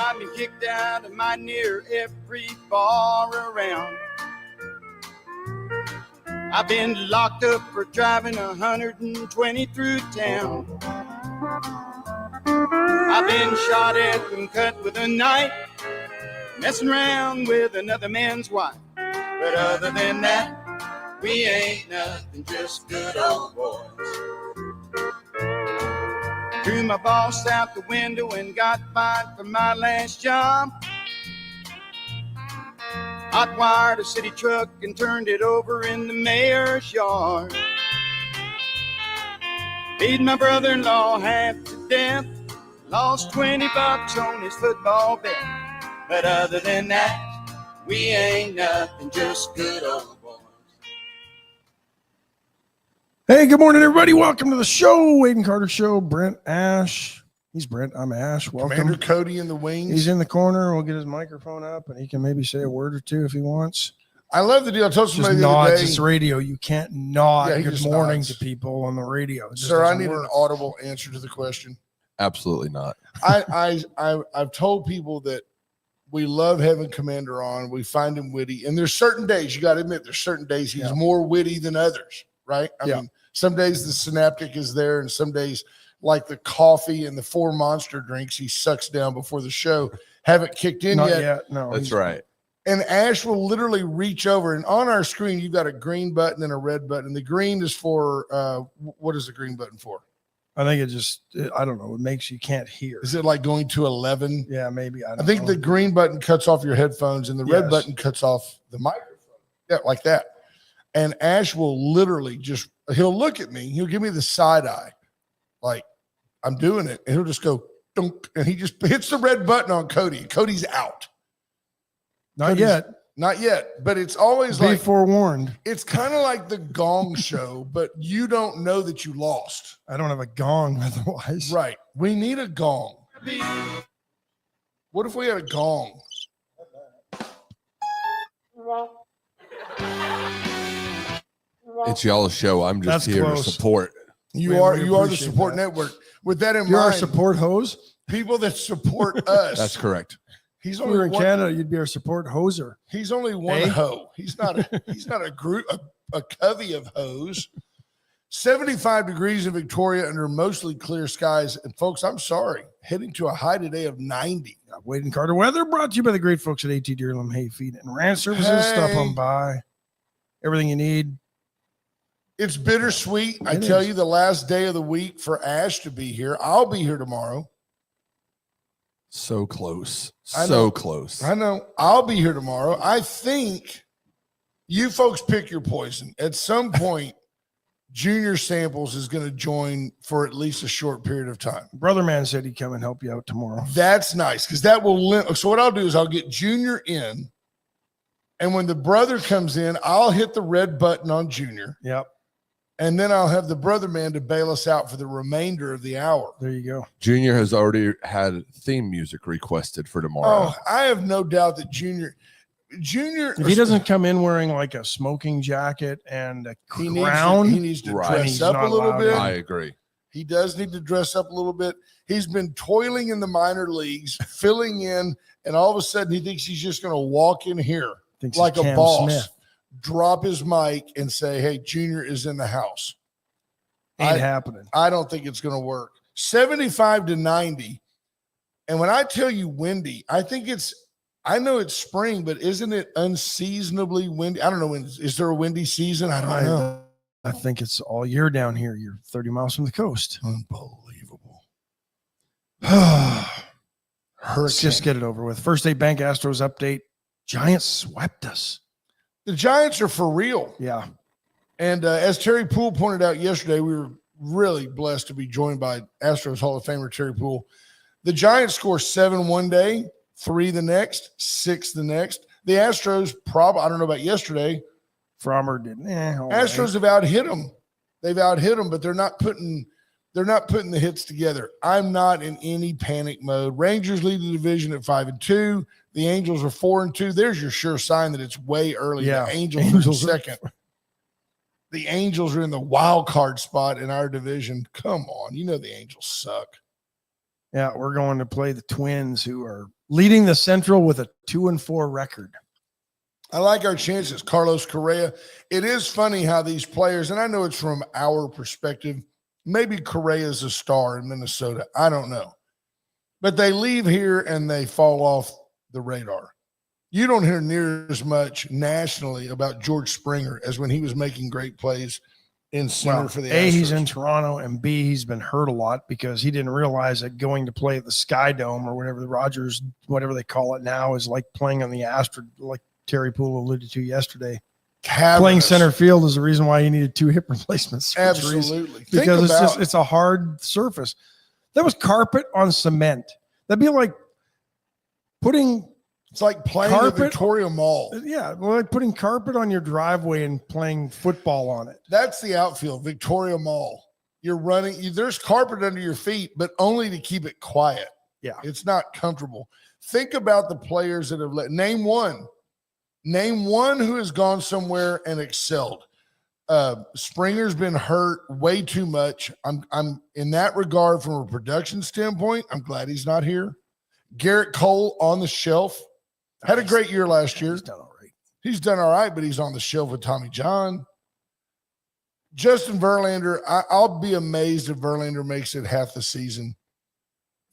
I've been kicked out of my near every bar around. I've been locked up for driving 120 through town. I've been shot at and cut with a knife, messing around with another man's wife. But other than that, we ain't nothing, just good old boys. Threw my boss out the window and got fired for my last job. Hot wired a city truck and turned it over in the mayor's yard. Beat my brother-in-law half to death. Lost $20 on his football bet. But other than that, we ain't nothing, just good old boys. Hey, good morning, everybody. Welcome to the show. Wade and Carter Show. Brent, Ash. He's Brent. I'm Ash. Welcome. Commander Cody in the wings. He's in the corner. We'll get his microphone up, and he can maybe say a word or two if he wants. I love the deal. I told somebody Just the other nods. day. It's radio. You can't nod Yeah, he good just morning nods. to people on the radio. It just Sir, I doesn't need work. an audible answer to the question. Absolutely not. I've told people that we love having Commander on. We find him witty. And there's certain days, you got to admit, there's certain days he's more witty than others, right? I mean, some days the synaptic is there, and some days, like the coffee and the 4 Monster drinks he sucks down before the show, haven't kicked in Not yet. yet. No, That's right. And Ash will literally reach over, and on our screen, you've got a green button and a red button. The green is for, what is the green button for? I think I don't know. It makes you can't hear. Is it like going to 11? Yeah, maybe. I think know. the green button cuts off your headphones and the red Yes. button cuts off the microphone. Yeah, like that. And Ash will literally he'll look at me. He'll give me the side eye. Like, I'm doing it. And he'll just go, dunk, and he just hits the red button on Cody. Cody's out. Not yet. Not yet. But it's always Be like, forewarned. it's kind of like the Gong Show, but you don't know that you lost. I don't have a gong otherwise. Right. We need a gong. What if we had a gong? It's y'all's show. I'm just That's here close. to support. You We are the appreciate support that. network. With that in You're our mind, support hose. people that support us. That's correct. He's If we were only in one. Canada, you'd be our support hoser. He's only one Eh? hoe. He's not a group, a covey of hoes. 75 degrees in Victoria under mostly clear skies. And folks, I'm sorry, heading to a high today of 90. Wade and Carter weather brought to you by the great folks at AT Deerlam Hay Feed and Ranch Services. Stop Hey. on by. Everything you need. It's bittersweet. I It tell is. you, the last day of the week for Ash to be here. I'll be here tomorrow. So close. I know. So close. I know. I'll be here tomorrow. I think you folks pick your poison. At some point, Junior Samples is going to join for at least a short period of time. Brother Man said he'd come and help you out tomorrow. That's nice because that will so what I'll do is I'll get Junior in, and when the brother comes in, I'll hit the red button on Junior, Yep. and then I'll have the brother man to bail us out for the remainder of the hour. There you go. Junior has already had theme music requested for tomorrow. Oh, I have no doubt that Junior, If he doesn't come in wearing like a smoking jacket and a he crown, needs to Right. dress He's up not a little allowed bit. in. I agree. He does need to dress up a little bit. He's been toiling in the minor leagues, filling in, and all of a sudden he thinks he's just going to walk in here thinks like he's a Cam boss, Smith. drop his mic, and say, "Hey, Junior is in the house." Ain't happening. I don't think it's going to work. 75 to 90. And when I tell you windy, I know it's spring, but isn't it unseasonably windy? I don't know. Is there a windy season? I don't know. I think it's all year down here. You're 30 miles from the coast. Unbelievable. Let's Hurricane. just get it over with. First State Bank Astros update. Giants swept us. The Giants are for real. Yeah. And as Terry Poole pointed out yesterday, we were really blessed to be joined by Astros Hall of Famer Terry Poole. The Giants score 7 one day, 3 the next, 6 the next. The Astros I don't know about yesterday. Frommer didn't. Astros have out-hit them. They've out-hit them, but they're not putting the hits together. I'm not in any panic mode. Rangers lead the division at 5-2. The Angels are 4-2. There's your sure sign that it's way early. Yeah. The Angels are second. The Angels are in the wild card spot in our division. Come on. You know the Angels suck. Yeah, we're going to play the Twins, who are leading the Central with a 2-4 record. I like our chances. Carlos Correa. It is funny how these players, and I know it's from our perspective, maybe Correa's a star in Minnesota. I don't know. But they leave here and they fall off the radar. You don't hear near as much nationally about George Springer as when he was making great plays in center for the Astros. A, he's in Toronto, and B, he's been hurt a lot because he didn't realize that going to play at the Sky Dome or whatever the Rogers, whatever they call it now, is like playing on the Astro, like Terry Poole alluded to yesterday. Playing center field is the reason why he needed 2 hip replacements. Absolutely. Because it's a hard surface. That was carpet on cement. That'd be like putting it's like playing carpet, the Victoria Mall. Yeah, well, like putting carpet on your driveway and playing football on it. That's the outfield, Victoria Mall. You're running, there's carpet under your feet, but only to keep it quiet. Yeah. It's not comfortable. Think about the players that have name one who has gone somewhere and excelled. Springer's been hurt way too much. I'm in that regard from a production standpoint. I'm glad he's not here. Garrett Cole on the shelf. Had a great year last year. He's done all right. He's done all right, but he's on the shelf with Tommy John. Justin Verlander, I'll be amazed if Verlander makes it half the season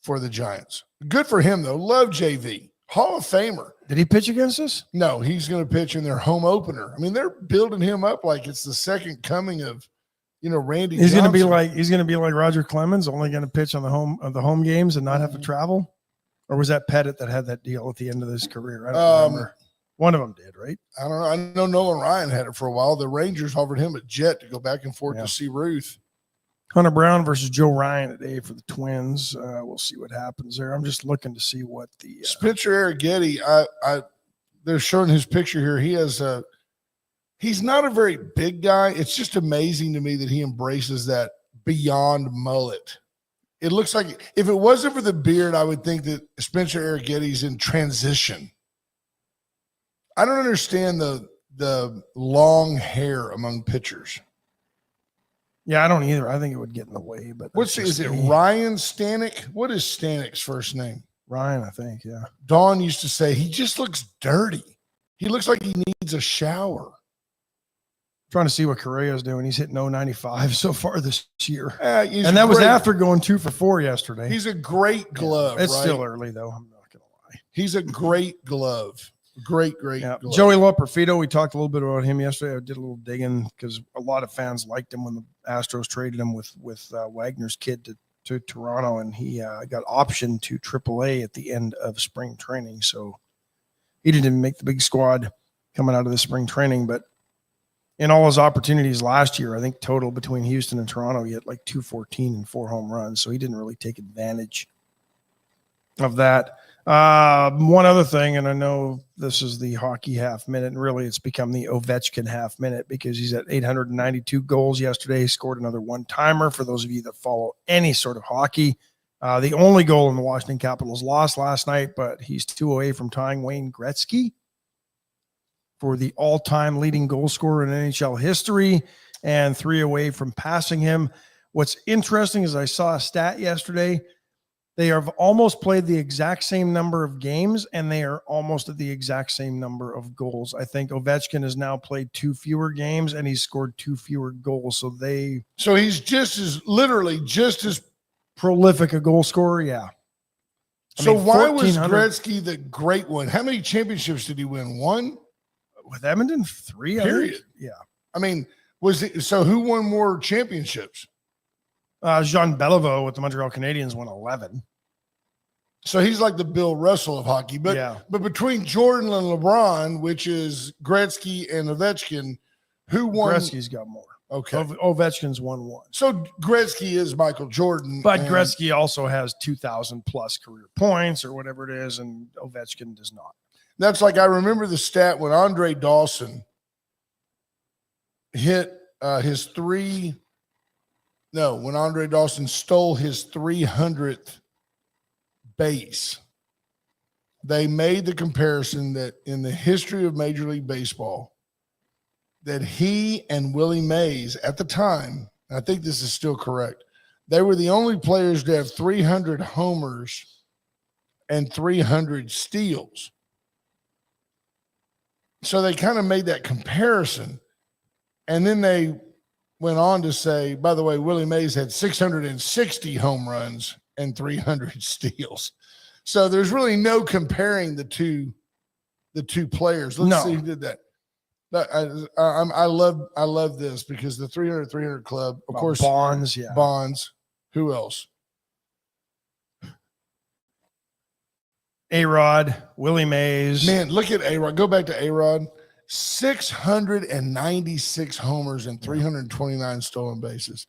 for the Giants. Good for him, though. Love JV. Hall of Famer. Did he pitch against us? No, he's going to pitch in their home opener. I mean, they're building him up like it's the second coming of, Randy He's Johnson. He's going to be like Roger Clemens, only going to pitch on the home games and not have to travel. Or was that Pettit that had that deal at the end of his career? I don't remember. One of them did, right? I don't know. I know Nolan Ryan had it for a while. The Rangers offered him a jet to go back and forth to see Ruth. Hunter Brown versus Joe Ryan today for the Twins. We'll see what happens there. I'm just looking to see what the Spencer Arrighetti. They're showing his picture here. He has he's not a very big guy. It's just amazing to me that he embraces that beyond mullet. It looks like if it wasn't for the beard, I would think that Spencer Arrighetti's in transition. I don't understand the long hair among pitchers. Yeah, I don't either. I think it would get in the way. But is it Ryan Stanek? What is Stanek's first name? Ryan, I think. Yeah. Dawn used to say he just looks dirty. He looks like he needs a shower. Trying to see what Correa's doing. He's hitting 0.95 so far this year. And that was after going 2 for 4 yesterday. He's a great glove. It's still early, though. I'm not going to lie. He's a great glove. Great glove. Joey Loperfido, we talked a little bit about him yesterday. I did a little digging because a lot of fans liked him when the Astros traded him with Wagner's kid to Toronto, and he got optioned to AAA at the end of spring training. So he didn't make the big squad coming out of the spring training, but in all his opportunities last year, I think total between Houston and Toronto, he had like 214 and 4 home runs. So he didn't really take advantage of that. One other thing, and I know this is the hockey half minute, and really it's become the Ovechkin half minute because he's at 892 goals yesterday. He scored another one-timer for those of you that follow any sort of hockey. The only goal in the Washington Capitals lost last night, but he's 2 away from tying Wayne Gretzky for the all-time leading goal scorer in NHL history and 3 away from passing him. What's interesting is I saw a stat yesterday. They have almost played the exact same number of games, and they are almost at the exact same number of goals. I think Ovechkin has now played 2 fewer games, and he's scored 2 fewer goals. So he's literally just as prolific a goal scorer, yeah. Why was Gretzky the great one? How many championships did he win? 1? With Edmonton, 3, period. Yeah. I mean, who won more championships? Jean Beliveau with the Montreal Canadiens won 11. So he's like the Bill Russell of hockey. But between Jordan and LeBron, which is Gretzky and Ovechkin, who won? Gretzky's got more. Okay. Ovechkin's won 1. So Gretzky is Michael Jordan. But Gretzky also has 2,000 plus career points or whatever it is, and Ovechkin does not. That's like, I remember the stat when Andre Dawson hit when Andre Dawson stole his 300th base. They made the comparison that in the history of Major League Baseball, that he and Willie Mays at the time, and I think this is still correct, They were the only players to have 300 homers and 300 steals. So they kind of made that comparison. And then they went on to say, by the way, Willie Mays had 660 home runs and 300 steals. So there's really no comparing the two players. Let's see who did that. I love this because the 300 club, of course, Bonds, yeah. Bonds. Who else? A-Rod, Willie Mays. Man, look at A-Rod. Go back to A-Rod. 696 homers and 329 stolen bases.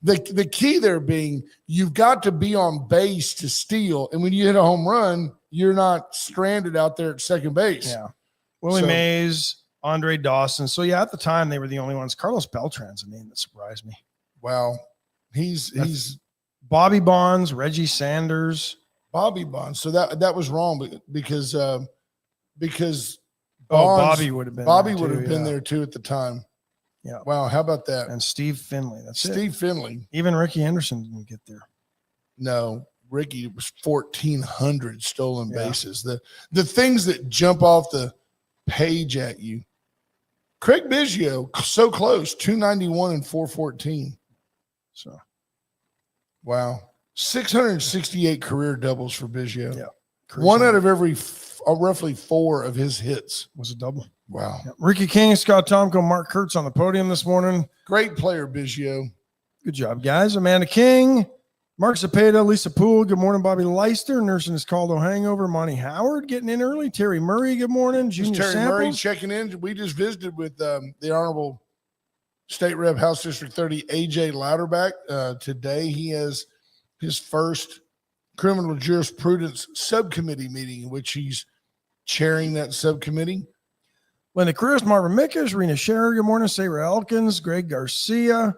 The key there being you've got to be on base to steal. And when you hit a home run, you're not stranded out there at second base. Yeah. Willie Mays, Andre Dawson. So, yeah, at the time, they were the only ones. Carlos Beltran's a name that surprised me. Wow. He's Bobby Bonds, Reggie Sanders. Bobby Bonds. So that was wrong because Bonds, Bobby would have been there too at the time. Yeah. Wow. How about that? And Steve Finley. That's Steve it. Finley. Even Ricky Henderson didn't get there. No, Ricky was 1,400 stolen bases. The things that jump off the page at you. Craig Biggio, so close, 291 and 414. So, wow. 668 career doubles for Biggio. Yeah. One out of every roughly 4 of his hits was a double. Wow. Yeah. Ricky King, Scott Tomko, Mark Kurtz on the podium this morning. Great player, Biggio. Good job, guys. Amanda King, Mark Zapata, Lisa Poole. Good morning, Bobby Leister, nursing his Caldo hangover. Monty Howard getting in early. Terry Murray, good morning. Junior Terry Samples. Murray checking in. We just visited with the Honorable State Rep House District 30, AJ Louderback. Today he has his first criminal jurisprudence subcommittee meeting in which he's chairing that subcommittee. Linda Cruz, Marvin Mickish, Rena Scherer, good morning. Sarah Elkins, Greg Garcia.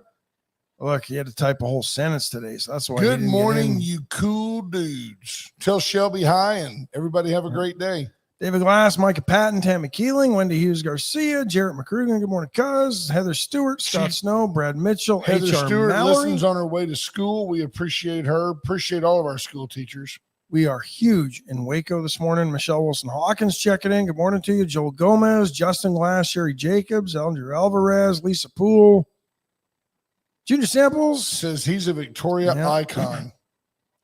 Look, he had to type a whole sentence today, so that's why. Good morning, you cool dudes. Tell Shelby hi, and everybody have a great day. David Glass, Micah Patton, Tammy Keeling, Wendy Hughes Garcia, Jarrett McCrugan, good morning, Cuz, Heather Stewart, Scott Snow, Brad Mitchell, Heather HR Stewart Mallory. listens on her way to school. We appreciate her. Appreciate all of our school teachers. We are huge in Waco this morning. Michelle Wilson Hawkins checking in. Good morning to you. Joel Gomez, Justin Glass, Sherry Jacobs, Andrew Alvarez, Lisa Poole. Junior Samples says he's a Victoria icon.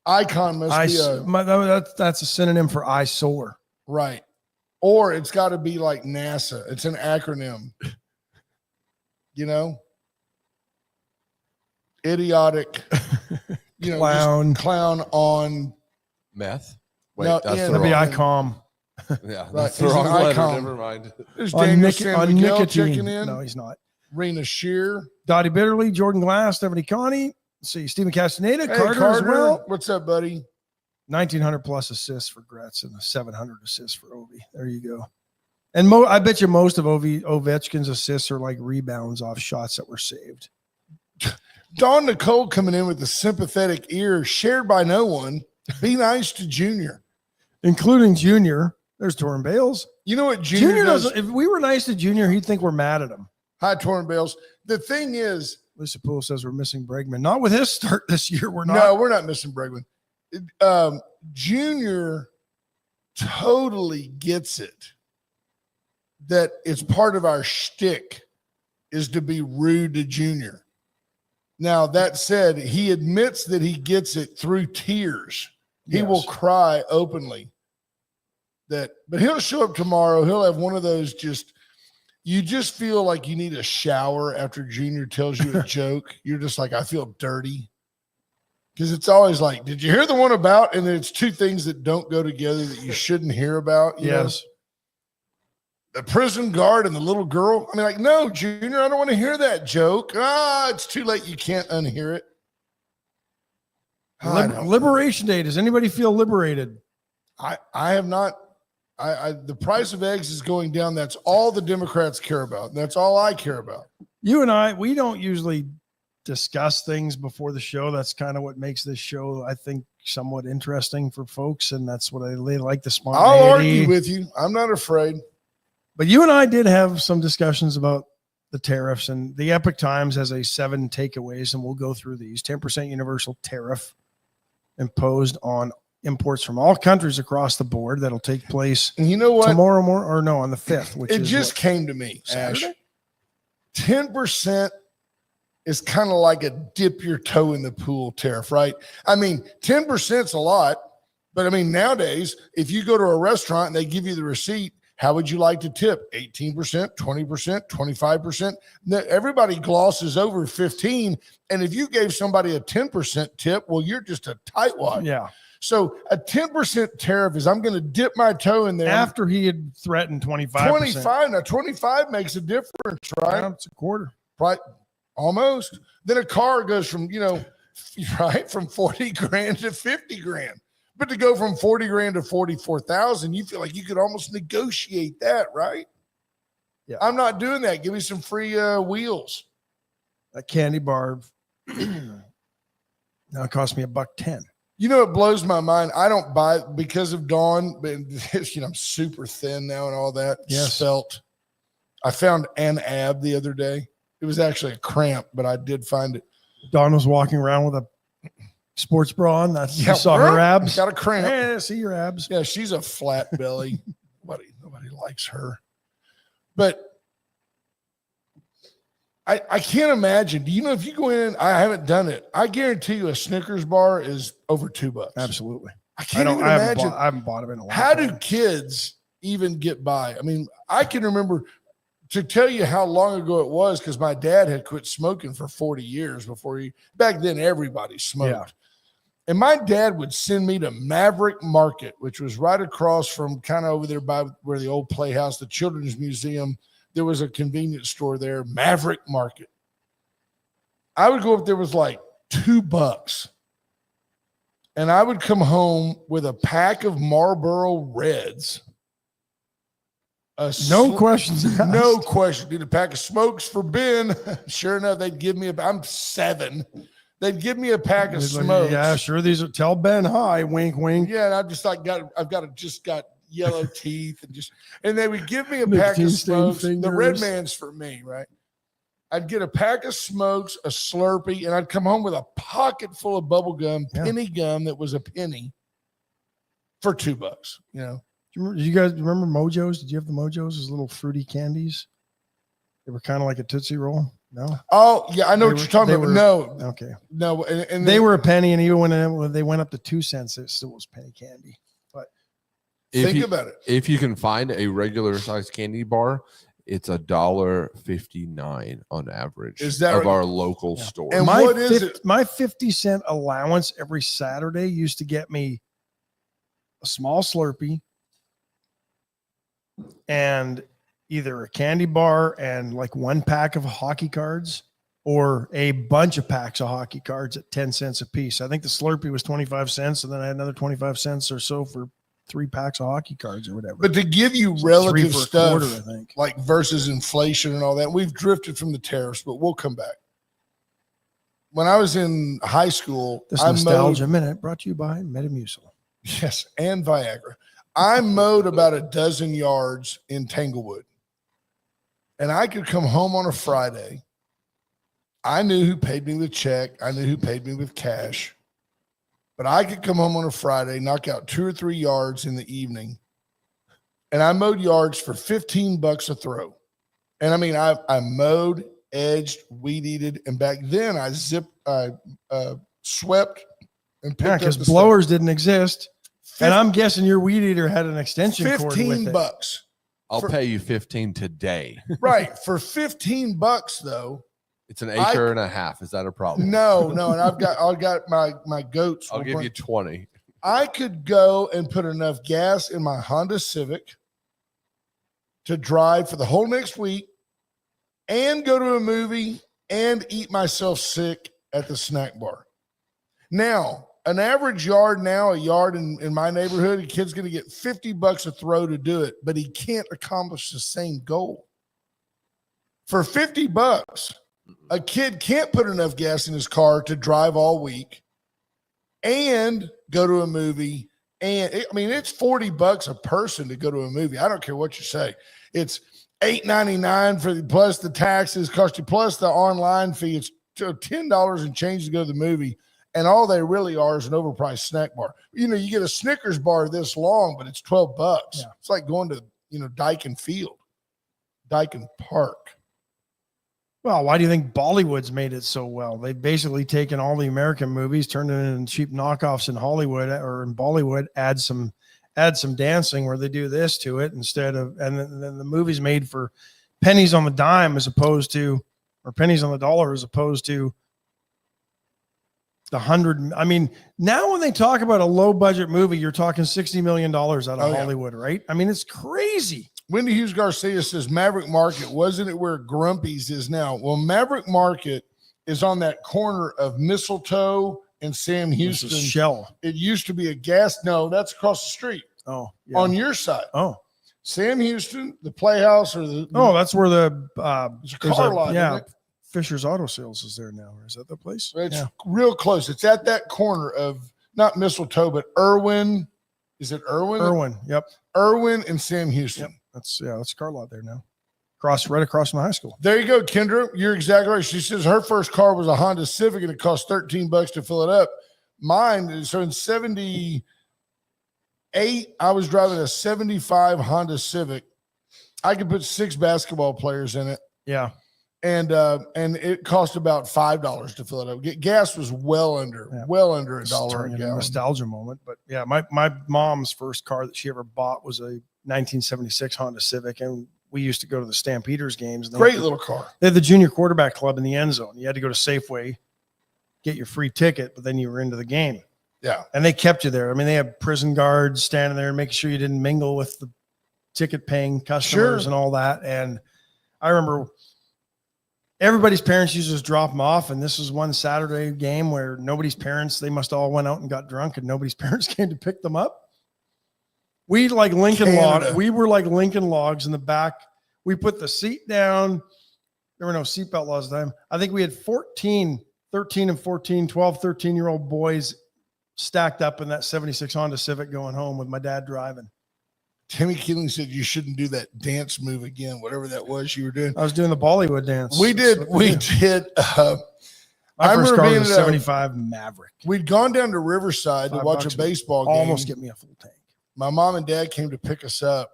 Icon must be that's a synonym for eyesore. Right. Or it's got to be like NASA. It's an acronym. You know? Idiotic. You know, clown on meth. Wait, no, that's that'd be ICOM. Yeah, right. that's the wrong letter. Never mind. There's Daniel San Miguel nicotine. checking in. No, he's not. Rena Shear. Dottie Bitterly, Jordan Glass, Stephanie Connie. Let's see, Stephen Castaneda, Hey, Carter as well. What's up, buddy? 1,900 plus assists for Gretz and 700 assists for Ovi. There you go. And I bet you most of Ovechkin's assists are like rebounds off shots that were saved. Dawn Nicole coming in with a sympathetic ear shared by no one. Be nice to Junior. Including Junior. There's Torrin Bales. You know what Junior does? If we were nice to Junior, he'd think we're mad at him. Hi, Torrin Bales. The thing is, Lisa Poole says we're missing Bregman. Not with his start this year. We're not. No, we're not missing Bregman. Junior totally gets it that it's part of our shtick is to be rude to Junior. Now, that said, he admits that he gets it through tears. He will cry openly. But he'll show up tomorrow. He'll have one of those you just feel like you need a shower after Junior tells you a joke. You're just like, I feel dirty. Because it's always like, did you hear the one about? And then it's two things that don't go together that you shouldn't hear about. You know? The prison guard and the little girl. I mean, like, no, Junior, I don't want to hear that joke. It's too late. You can't unhear it. Liberation Day. Does anybody feel liberated? I have not. The price of eggs is going down. That's all the Democrats care about. That's all I care about. You and I, we don't usually discuss things before the show. That's kind of what makes this show, I think, somewhat interesting for folks. And that's what they like the spontaneity. I'll argue with you. I'm not afraid. But you and I did have some discussions about the tariffs, and the Epic Times has a 7 takeaways, and we'll go through these. 10% universal tariff imposed on imports from all countries across the board. That'll take place And you know what? tomorrow on the 5th, which It is just what, came to me, Ash. Saturday? 10% is kind of like a dip your toe in the pool tariff, right? I mean, 10% is a lot, but I mean, nowadays, if you go to a restaurant and they give you the receipt, how would you like to tip? 18%, 20%, 25%? Everybody glosses over 15. And if you gave somebody a 10% tip, well, you're just a tightwad. Yeah. So a 10% tariff is I'm going to dip my toe in there. After he had threatened 25%. 25. Now, 25 makes a difference, right? Yeah, it's a quarter. Right. Almost. Then a car goes from, right, from 40 grand to 50 grand. But to go from 40 grand to 44,000, you feel like you could almost negotiate that, right? Yeah. I'm not doing that. Give me some free wheels. A candy bar now it cost me $1.10. You know, it blows my mind. I don't buy it because of Dawn, but I'm super thin now and all that. Yes. Felt. I found an ab the other day. It was actually a cramp, but I did find it. Dawn was walking around with a sports bra on. You saw her abs. Got a cramp. Yeah, see your abs. Yeah, she's a flat belly. Nobody likes her. But I can't imagine. Do you know if you go in? I haven't done it. I guarantee you a Snickers bar is over $2. Absolutely. I can't even imagine. I haven't bought them in a while. How do kids even get by? I mean, I can remember to tell you how long ago it was because my dad had quit smoking for 40 years before back then everybody smoked. Yeah. And my dad would send me to Maverick Market, which was right across from kind of over there by where the old Playhouse, the Children's Museum. There was a convenience store there, Maverick Market. I would go up there, was like $2. And I would come home with a pack of Marlboro Reds. No questions asked. No question. Did a pack of smokes for Ben. Sure enough, they'd give me I'm 7. They'd give me a pack of smokes. Yeah, sure. These are tell Ben hi. Wink, wink. Yeah, and I've just got yellow teeth and they would give me a pack of smokes. The Red Man's for me, right? I'd get a pack of smokes, a Slurpee, and I'd come home with a pocket full of bubble gum, penny gum that was a penny for $2. Do you guys remember Mojos? Did you have the Mojos? Those little fruity candies? They were kind of like a Tootsie Roll. No. Oh yeah, I know what you're talking about. No. Okay. No, and they were a penny, and even when they went up to 2 cents, it still was penny candy. But think about it. If you can find a regular size candy bar, it's $1.59 on average. Is that of our local store? And what is it? My 50-cent allowance every Saturday used to get me a small Slurpee and either a candy bar and like 1 pack of hockey cards or a bunch of packs of hockey cards at 10 cents a piece. I think the Slurpee was 25 cents, and then I had another 25 cents or so for 3 packs of hockey cards or whatever. But to give you relative stuff, quarter, I think, like versus inflation and all that, we've drifted from the tariffs, but we'll come back. When I was in high school, this nostalgia minute brought to you by Metamucil. Yes, and Viagra. I mowed about a dozen yards in Tanglewood. And I could come home on a Friday. I knew who paid me with check. I knew who paid me with cash. But I could come home on a Friday, knock out 2 or 3 yards in the evening. And I mowed yards for $15 a throw. And I mean, I mowed, edged, weed-eated. And back then I swept and picked up because the blowers stuff. didn't exist. And I'm guessing your weed eater had an extension cord with it. $15. I'll pay you 15 today. Right. For $15 though. It's an acre and a half. Is that a problem? No. And I've got my goats. I'll give you 20. I could go and put enough gas in my Honda Civic to drive for the whole next week and go to a movie and eat myself sick at the snack bar. Now, an average yard now, a yard in my neighborhood, a kid's going to get $50 a throw to do it, but he can't accomplish the same goal. For $50, a kid can't put enough gas in his car to drive all week and go to a movie And I mean, it's $40 a person to go to a movie. I don't care what you say. It's $8.99 for plus the taxes cost you, plus the online fee. It's $10 and change to go to the movie. And all they really are is an overpriced snack bar. You know, you get a Snickers bar this long, but it's $12. Yeah. It's like going to, Dyken Field, Dyken Park. Well, why do you think Bollywood's made it so well? They've basically taken all the American movies, turned it into cheap knockoffs in Hollywood or in Bollywood, add some dancing where they do this to it instead of, and then the movie's made for pennies on the dime as opposed to, or pennies on the dollar as opposed to the 100. I mean, now when they talk about a low budget movie, you're talking $60 million out of Hollywood, right? I mean, it's crazy. Wendy Hughes Garcia says Maverick Market, wasn't it where Grumpy's is now? Well, Maverick Market is on that corner of Mistletoe and Sam Houston. Shell. It used to be a gas. No, that's across the street. Oh, yeah. On your side. Oh, Sam Houston, the Playhouse, or the that's where the there's a car lot. Yeah, Isn't it? Fisher's Auto Sales is there now. Is that the place? It's yeah. real close. It's at that corner of not Mistletoe, but Irwin. Is it Irwin? Irwin. Yep. Irwin and Sam Houston. Yep. That's a car lot there now. Right across from the high school. There you go, Kendra. You're exactly right. She says her first car was a Honda Civic and it cost $13 to fill it up. Mine, so in 78, I was driving a 75 Honda Civic. I could put 6 basketball players in it. Yeah. And it cost about $5 to fill it up. Gas was well under $1 a gallon. Nostalgia moment. But yeah, my mom's first car that she ever bought was a 1976 Honda Civic, and we used to go to the Stampeders games. Great little car. They had the junior quarterback club in the end zone. You had to go to Safeway, get your free ticket, but then you were into the game. Yeah. And they kept you there. I mean, they had prison guards standing there and making sure you didn't mingle with the ticket paying customers and all that. And I remember everybody's parents used to just drop them off. And this was one Saturday game where nobody's parents, they must all went out and got drunk and nobody's parents came to pick them up. We like Lincoln logs. We were like Lincoln logs in the back. We put the seat down. There were no seatbelt laws at the time. I think we had 13 and 14, 12, 13-year-old boys stacked up in that 76 Honda Civic going home with my dad driving. Timmy Keeling said you shouldn't do that dance move again, whatever that was you were doing. I was doing the Bollywood dance. We did. My I first remember car being was a 75 Maverick. We'd gone down to Riverside to watch a baseball game. Almost get me a full tank. My mom and dad came to pick us up,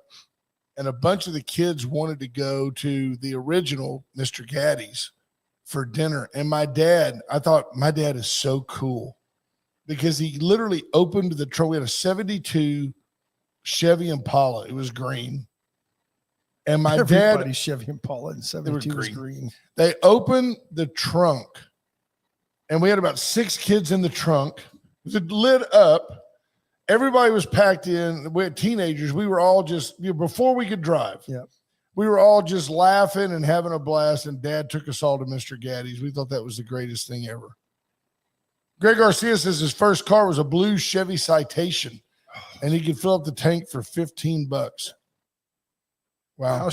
and a bunch of the kids wanted to go to the original Mr. Gaddy's for dinner. And I thought my dad is so cool because he literally opened the trunk. We had a 72 Chevy Impala. It was green. And Everybody's Chevy Impala in 72 was green. They opened the trunk, and we had about 6 kids in the trunk. It was lit up. Everybody was packed in. We had teenagers. We were all just, before we could drive. Yeah. We were all just laughing and having a blast, and Dad took us all to Mr. Gaddy's. We thought that was the greatest thing ever. Greg Garcia says his first car was a blue Chevy Citation, and he could fill up the tank for $15. Wow. How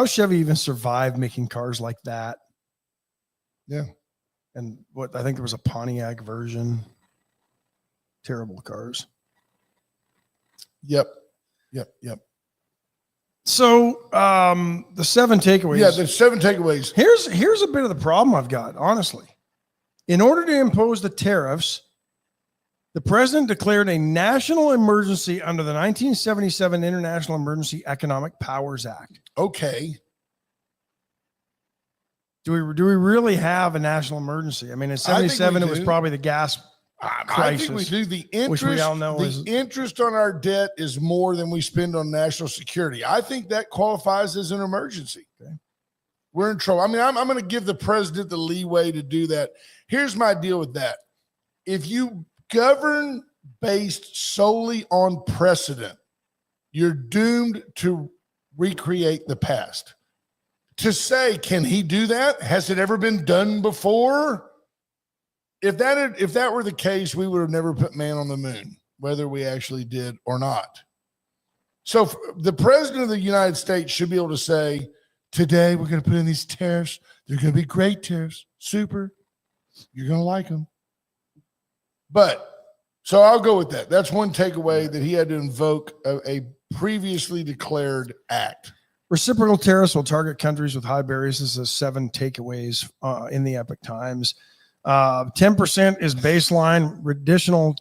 Chevy even survived making cars like that? Yeah. And I think there was a Pontiac version. Terrible cars. Yep. So the 7 takeaways. Yeah, the 7 takeaways. Here's a bit of the problem I've got, honestly. In order to impose the tariffs, the president declared a national emergency under the 1977 International Emergency Economic Powers Act. Okay. Do we really have a national emergency? I mean, in 77, it was probably the gas crisis. I think we do. The interest, which we all know interest on our debt is more than we spend on national security. I think that qualifies as an emergency. Okay. We're in trouble. I mean, I'm going to give the president the leeway to do that. Here's my deal with that. If you govern based solely on precedent, you're doomed to recreate the past. To say, can he do that? Has it ever been done before? If that were the case, we would have never put man on the moon, whether we actually did or not. So the president of the United States should be able to say, today we're going to put in these tariffs. They're going to be great tariffs. Super. You're going to like them. But So I'll go with that. That's one takeaway, that he had to invoke a previously declared act. Reciprocal tariffs will target countries with high barriers. This is 7 takeaways in the Epic Times. 10% is baseline. Additional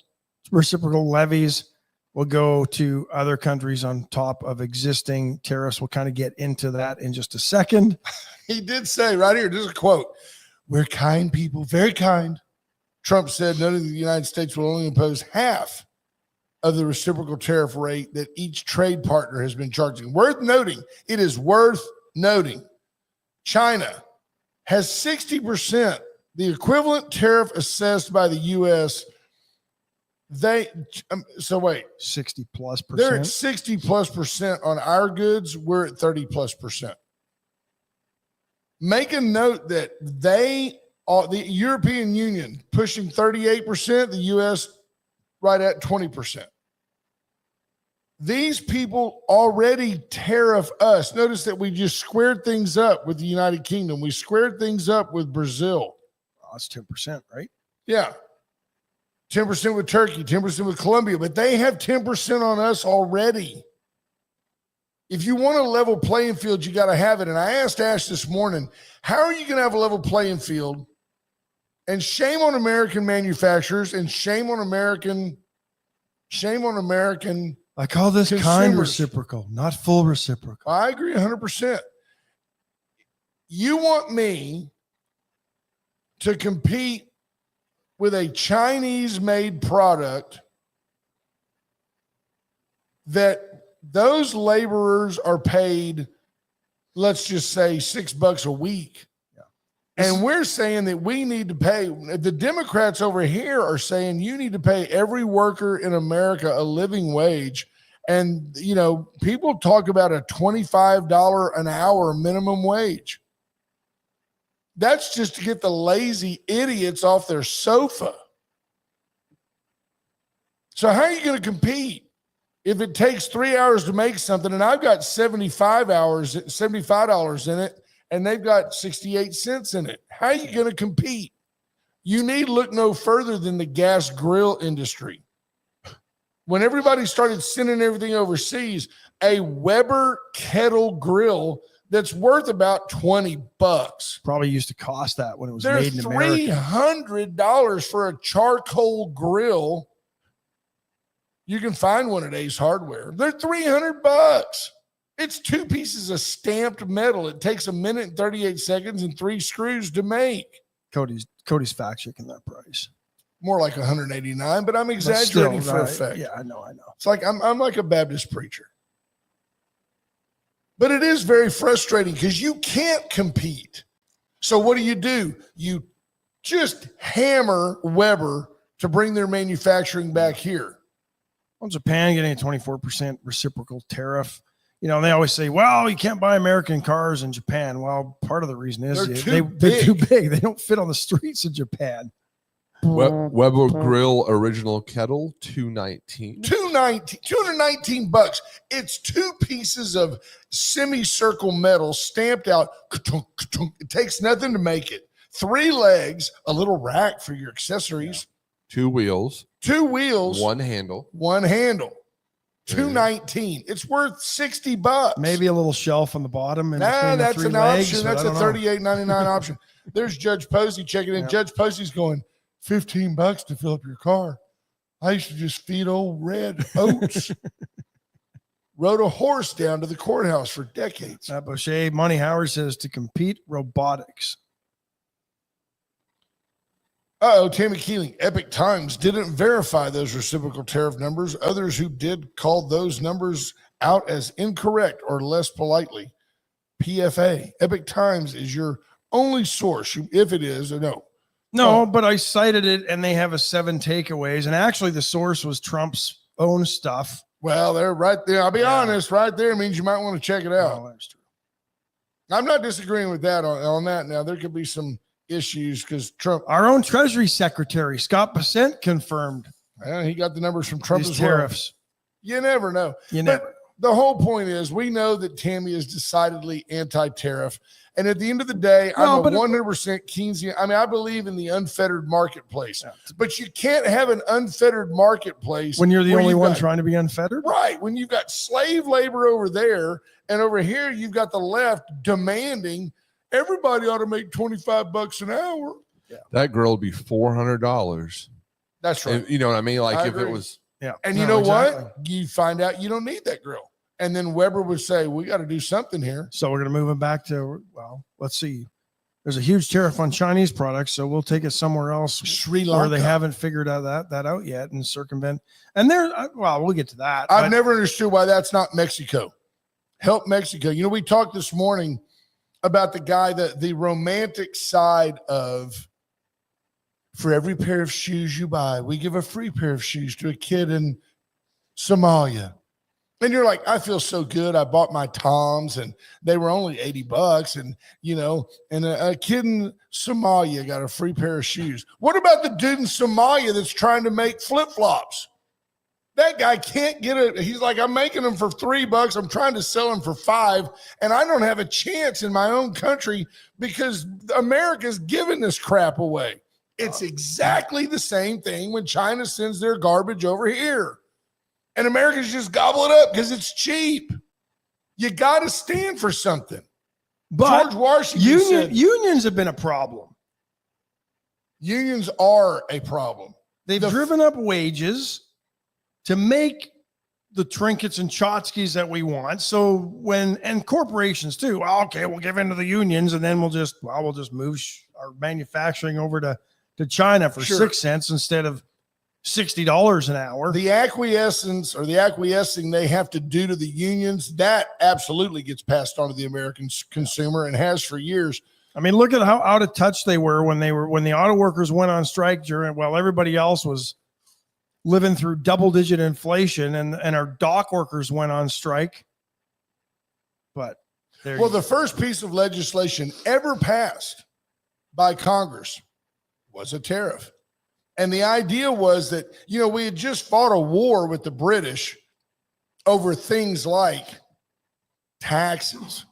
reciprocal levies will go to other countries on top of existing tariffs. We'll kind of get into that in just a second. He did say right here, this is a quote, "We're kind people, very kind." Trump said noting that the United States will only impose half of the reciprocal tariff rate that each trade partner has been charging. Worth noting, it is worth noting, China has 60%, the equivalent tariff assessed by the U.S. So wait, 60 plus they're at percent. 60 plus percent on our goods. We're at 30 plus percent. Make a note that the European Union pushing 38%, the U.S. right at 20%. These people already tariff us. Notice that we just squared things up with the United Kingdom. We squared things up with Brazil. Oh, that's 10%, right? Yeah. 10% with Turkey, 10% with Colombia, but they have 10% on us already. If you want a level playing field, you got to have it. And I asked Ash this morning, how are you going to have a level playing field? And shame on American manufacturers and shame on American. I call this kind consumers. reciprocal, not full reciprocal. I agree 100%. You want me to compete with a Chinese-made product that those laborers are paid, let's just say $6 a week. Yeah. And we're saying that we need to pay, the Democrats over here are saying you need to pay every worker in America a living wage. And, you know, people talk about a $25 an hour minimum wage. That's just to get the lazy idiots off their sofa. So how are you going to compete if it takes 3 hours to make something and I've got $75 in it and they've got 68 cents in it? How are you going to compete? You need look no further than the gas grill industry. When everybody started sending everything overseas, a Weber kettle grill that's worth about $20. Probably used to cost that when it was They're made in America. $300 for a charcoal grill. You can find one at Ace Hardware. They're $300. It's 2 pieces of stamped metal. It takes 1 minute and 38 seconds and 3 screws to make. Cody's fact checking that price. More like 189, but I'm But exaggerating still, for right, effect. Yeah, I know. It's like I'm like a Baptist preacher. But it is very frustrating because you can't compete. So what do? You just hammer Weber to bring their manufacturing back here. Well, Japan getting a 24% reciprocal tariff. You know, they always say, well, you can't buy American cars in Japan. Well, part of the reason is They're they're too big. They don't fit on the streets of Japan. Weber Grill original kettle, $219. $219. It's 2 pieces of semicircle metal stamped out. It takes nothing to make it. 3 legs, a little rack for your accessories. 2 wheels, 2 wheels, 1 handle. 1 handle. $219. It's worth $60. Maybe a little shelf on the bottom. And Nah, that's an option. That's a $38. $38.99 option. There's Judge Posey checking in. Yeah. Judge Posey's going, $15 to fill up your car. I used to just feed old Red oats. Rode a horse down to the courthouse for decades. Boucher, Monty Howard says to compete robotics. Tammy Keeling, Epic Times didn't verify those reciprocal tariff numbers. Others who did called those numbers out as incorrect or less politely. PFA, Epic Times is your only source, if it is or no. No, but I cited it and they have a 7 takeaways. And actually the source was Trump's own stuff. Well, they're right there. I'll be Yeah. honest, right there means you might want to check it out. Oh, that's true. I'm not disagreeing with that on that. Now, there could be some issues because Trump, Our own Treasury Secretary, Scott Bessent, confirmed he got the numbers from Trump these as well. tariffs. You never know. You But never. the whole point is we know that Tammy is decidedly anti-tariff. And at the end of the day, No, I'm but a 100% Keynesian. I mean, I believe in the unfettered marketplace, Yeah. but you can't have an unfettered marketplace When you're the where only you've one got- trying to be unfettered. Right. When you've got slave labor over there, and over here, you've got the left demanding everybody ought to make $25 an hour. That girl would be $400. That's right. You know what I mean? Like I if it agree. was, Yeah. And you No, know exactly. what? You find out you don't need that grill. And then Weber would say, we got to do something here. So we're going to move it back to, well, let's see. There's a huge tariff on Chinese products, so we'll take it somewhere else Sri where Lanka. they haven't figured out that out yet and circumvent. And there, well, we'll get to that. I've but- never understood why that's not Mexico. Help Mexico. You know, we talked this morning about the guy that the romantic side of for every pair of shoes you buy, we give a free pair of shoes to a kid in Somalia. And you're like, I feel so good. I bought my Toms and they were only $80. And, you know, and a kid in Somalia got a free pair of shoes. What about the dude in Somalia that's trying to make flip-flops? That guy can't get it. He's like, I'm making them for $3. I'm trying to sell them for $5. And I don't have a chance in my own country because America's giving this crap away. It's exactly the same thing when China sends their garbage over here. And Americans just gobble it up because it's cheap. You got to stand for something. But George Washington said, unions have been a problem. unions are a problem. They've The- driven up wages to make the trinkets and tchotchkes that we want. So and corporations too. Well, okay, we'll give in to the unions and then we'll just move our manufacturing over to China for Sure. 6 cents instead of $60 an hour. The acquiescence or the acquiescing they have to do to the unions, that absolutely gets passed on to the American consumer and has for years. I mean, look at how out of touch they were when the auto workers went on strike while everybody else was living through double-digit inflation, and our dock workers went on strike. But Well, the first piece of legislation ever passed by Congress was a tariff. And the idea was that, you know, we had just fought a war with the British over things like taxes.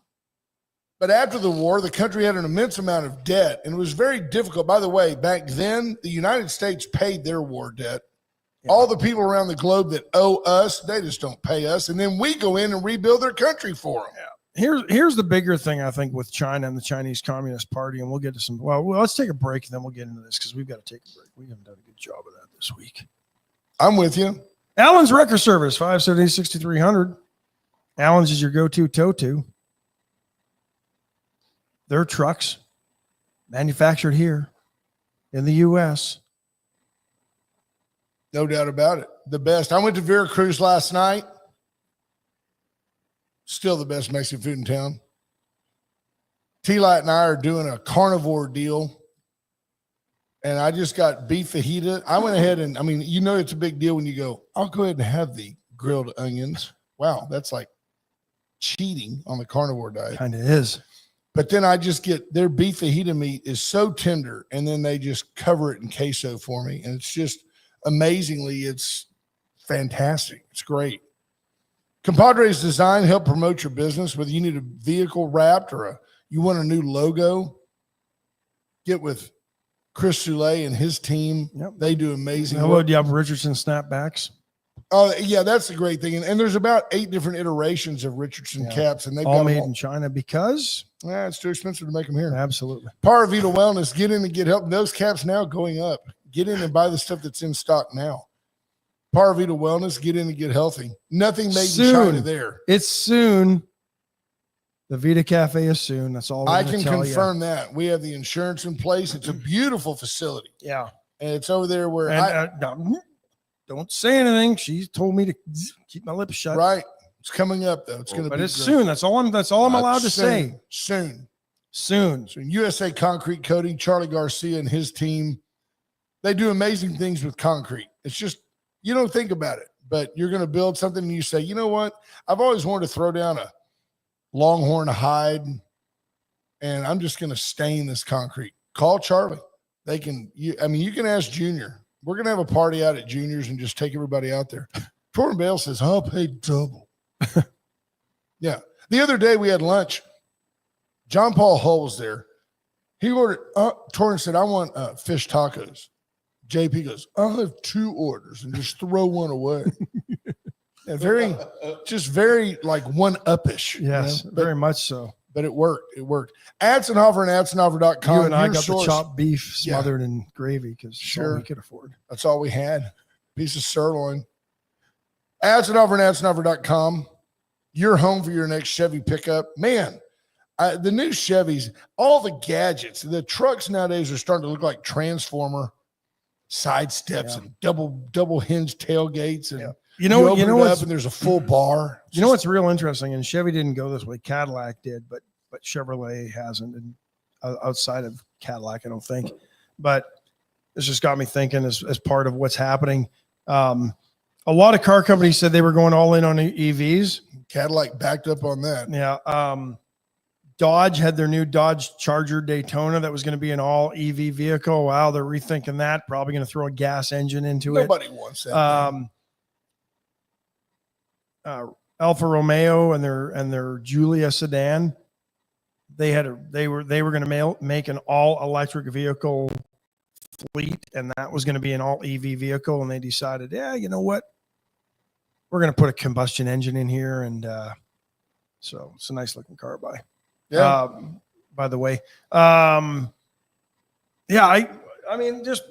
But after the war, the country had an immense amount of debt, and it was very difficult. By the way, back then, the United States paid their war debt. Yeah. All the people around the globe that owe us, they just don't pay us. And then we go in and rebuild their country for them. Here's the bigger thing, I think, with China and the Chinese Communist Party, and we'll get to some. Well, let's take a break and then we'll get into this because we've got to take a break. We haven't done a good job of that this week. I'm with you. Allen's Wrecker Service, 570-6300. Allen's is your go-to tow-to. Their trucks, manufactured here in the U.S. No doubt about it. The best. I went to Veracruz last night. Still the best Mexican food in town. T-Light and I are doing a carnivore deal. And I just got beef fajita. I went ahead and, I mean, you know, it's a big deal when you go, I'll go ahead and have the grilled onions. Wow, that's like cheating on the carnivore diet. Kind of is. But then I just get their beef fajita meat is so tender, and then they just cover it in queso for me. And it's just amazingly, it's fantastic. It's great. Compadre's Design help promote your business. Whether you need a vehicle wrapped or you want a new logo, get with Chris Soule and his team. Yep. They do amazing Hello, work. do you have Richardson snapbacks? Oh, yeah, that's the great thing. And there's about 8 different iterations of Richardson Yeah. caps, and they've All got made them all. in China because It's too expensive to make them here. absolutely. Paravita Wellness, get in and get help. Those caps now going up. Get in and buy the stuff that's in stock now. Paravita Wellness, get in and get healthy. Nothing made in China Soon. there. It's soon. The Vita Cafe is soon. That's all I we're can gonna tell ya. confirm that. We have the insurance in place. It's a beautiful facility. Yeah. And it's over there where And don't say anything. She told me to keep my lips shut. right. It's coming up though. It's going to But be it's great. soon. That's all I'm allowed to say. Soon. Soon. So USA Concrete Coating, Charlie Garcia and his team, they do amazing things with concrete. It's just, you don't think about it, but you're going to build something and you say, you know what? I've always wanted to throw down a Longhorn hide and I'm just going to stain this concrete. Call Charlie. They can, you can ask Junior. We're going to have a party out at Junior's and just take everybody out there. Jordan Bale says, I'll pay double. Yeah. The other day we had lunch. John Paul Hull was there. He ordered, Torrance said, I want fish tacos. JP goes, I'll have 2 orders and just throw one away. And very like one-uppish. Yes, very much so. But it worked. It worked. Adsenhofer and Adsenhofer.com. You and I your got source. the chopped beef smothered in gravy because Sure. all we could afford. That's all we had. Piece of sirloin. Adsenhofer and Adsenhofer.com. Your home for your next Chevy pickup. Man, the new Chevys, all the gadgets, the trucks nowadays are starting to look like Transformer side steps and double hinge tailgates. And you know open it up what's, and there's a full bar. you know what's real interesting, and Chevy didn't go this way. Cadillac did, but Chevrolet hasn't, and outside of Cadillac, I don't think. But this just got me thinking as part of what's happening. A lot of car companies said they were going all in on EVs. Cadillac backed up on that. Yeah. Dodge had their new Dodge Charger Daytona that was going to be an all EV vehicle. Wow, they're rethinking that. Probably going to throw a gas engine into Nobody wants that. Alfa Romeo and their Giulia sedan, they were going to make an all electric vehicle fleet, and that was going to be an all EV vehicle. And they decided, yeah, you know what, we're going to put a combustion engine in here, and so it's a nice looking car by the way. I mean, there's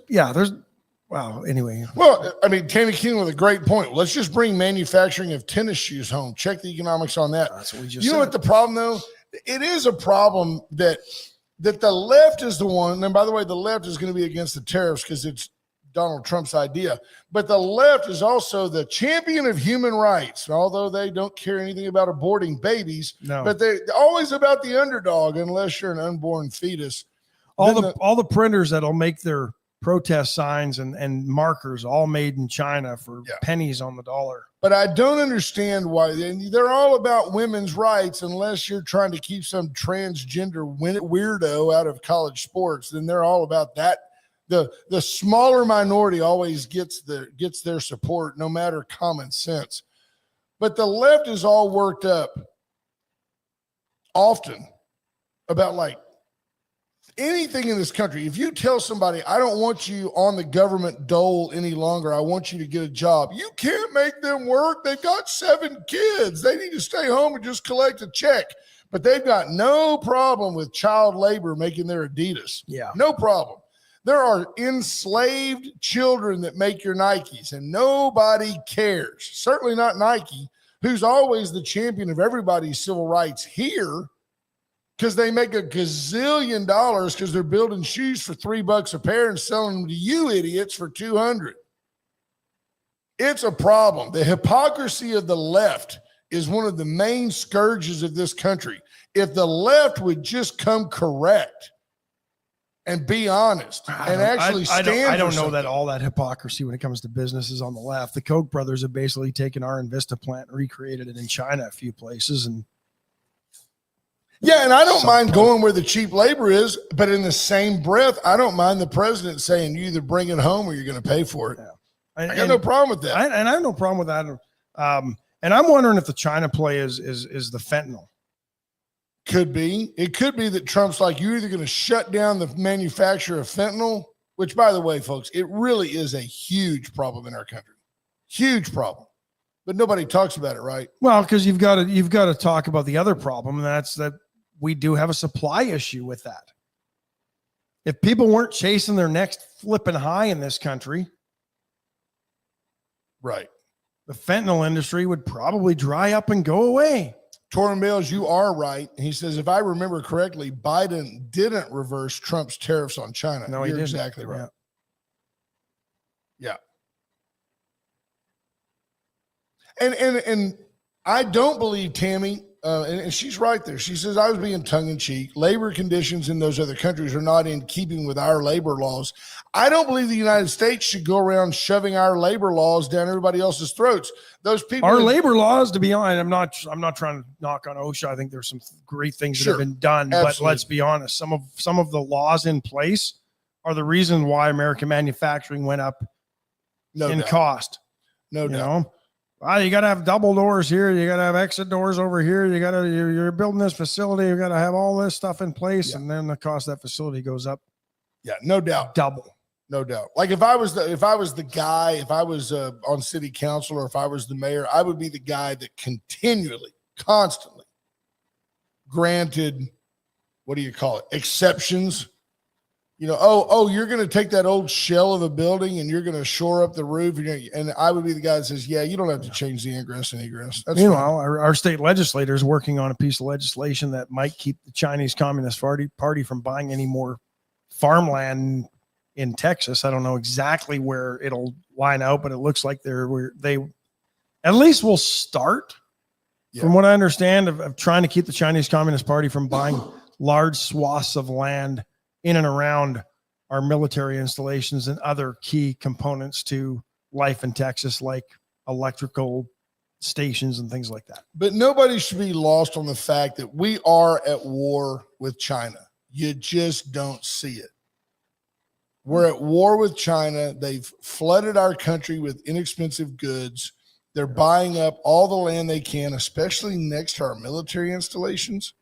wow. Anyway. Well, I mean, Tammy King with a great point. Let's just bring manufacturing of tennis shoes home. Check the economics on that. That's what we just You know said. what the problem though? It is a problem that the left is the one. And by the way, the left is going to be against the tariffs because it's Donald Trump's idea. But the left is also the champion of human rights, although they don't care anything about aborting babies. No. But they're always about the underdog unless you're an unborn fetus. all Then the printers that'll make their protest signs and markers all made in China for pennies on the dollar. But I don't understand why they're all about women's rights unless you're trying to keep some transgender weirdo out of college sports. Then they're all about that. The smaller minority always gets their support, no matter common sense. But the left is all worked up often about like anything in this country. If you tell somebody, I don't want you on the government dole any longer, I want you to get a job, you can't make them work. They've got 7 kids. They need to stay home and just collect a check. But they've got no problem with child labor making their Adidas. Yeah. No problem. There are enslaved children that make your Nikes, and nobody cares. Certainly not Nike, who's always the champion of everybody's civil rights here, because they make a gazillion dollars because they're building shoes for $3 a pair and selling them to you idiots for $200. It's a problem. The hypocrisy of the left is one of the main scourges of this country. If the left would just come correct and be honest and actually stand I don't for know something. that all that hypocrisy when it comes to businesses on the left. The Koch brothers have basically taken our Invista plant and recreated it in China a few places. And yeah, and I don't mind going where the cheap labor is, but in the same breath, I don't mind the president saying you either bring it home or you're going to pay for it. Yeah. I got no problem with that. I have no problem with that. And I'm wondering if the China play is the fentanyl. Could be. It could be that Trump's like, you're either going to shut down the manufacture of fentanyl, which, by the way, folks, it really is a huge problem in our country. Huge problem. But nobody talks about it, right? Well, because you've got to talk about the other problem, and that's that we do have a supply issue with that. If people weren't chasing their next flipping high in this country, right, the fentanyl industry would probably dry up and go away. Torrin Bales, you are right. He says, if I remember correctly, Biden didn't reverse Trump's tariffs on China. No, he You're didn't. exactly right. Yeah. And I don't believe Tammy, and she's right there. She says, I was being tongue in cheek. Labor conditions in those other countries are not in keeping with our labor laws. I don't believe the United States should go around shoving our labor laws down everybody else's throats. Those people, Our labor laws, to be honest, I'm not trying to knock on OSHA. I think there's some great things that Sure. have been done, Absolutely. but let's be honest. Some of the laws in place are the reason why American manufacturing went up no in doubt. cost. No You doubt. You got to have double doors here. You got to have exit doors over here. You're building this facility. You got to have all this stuff in place. Yeah. And then the cost of that facility goes up Yeah, no doubt. double. No doubt. Like if I was the guy, if I was on city council or if I was the mayor, I would be the guy that continually, constantly granted, what do you call it? Exceptions. You know, you're going to take that old shell of a building and you're going to shore up the roof. And I would be the guy that says, yeah, you don't have to change the ingress and egress. That's Meanwhile, our state legislator is working on a piece of legislation that might keep the Chinese Communist Party from buying any more farmland in Texas. I don't know exactly where it'll line out, but it looks like they at least will start, from what I understand, of trying to keep the Chinese Communist Party from buying large swaths of land in and around our military installations and other key components to life in Texas, like electrical stations and things like that. But nobody should be lost on the fact that we are at war with China. You just don't see it. We're at war with China. They've flooded our country with inexpensive goods. They're buying up all the land they can, especially next to our military installations.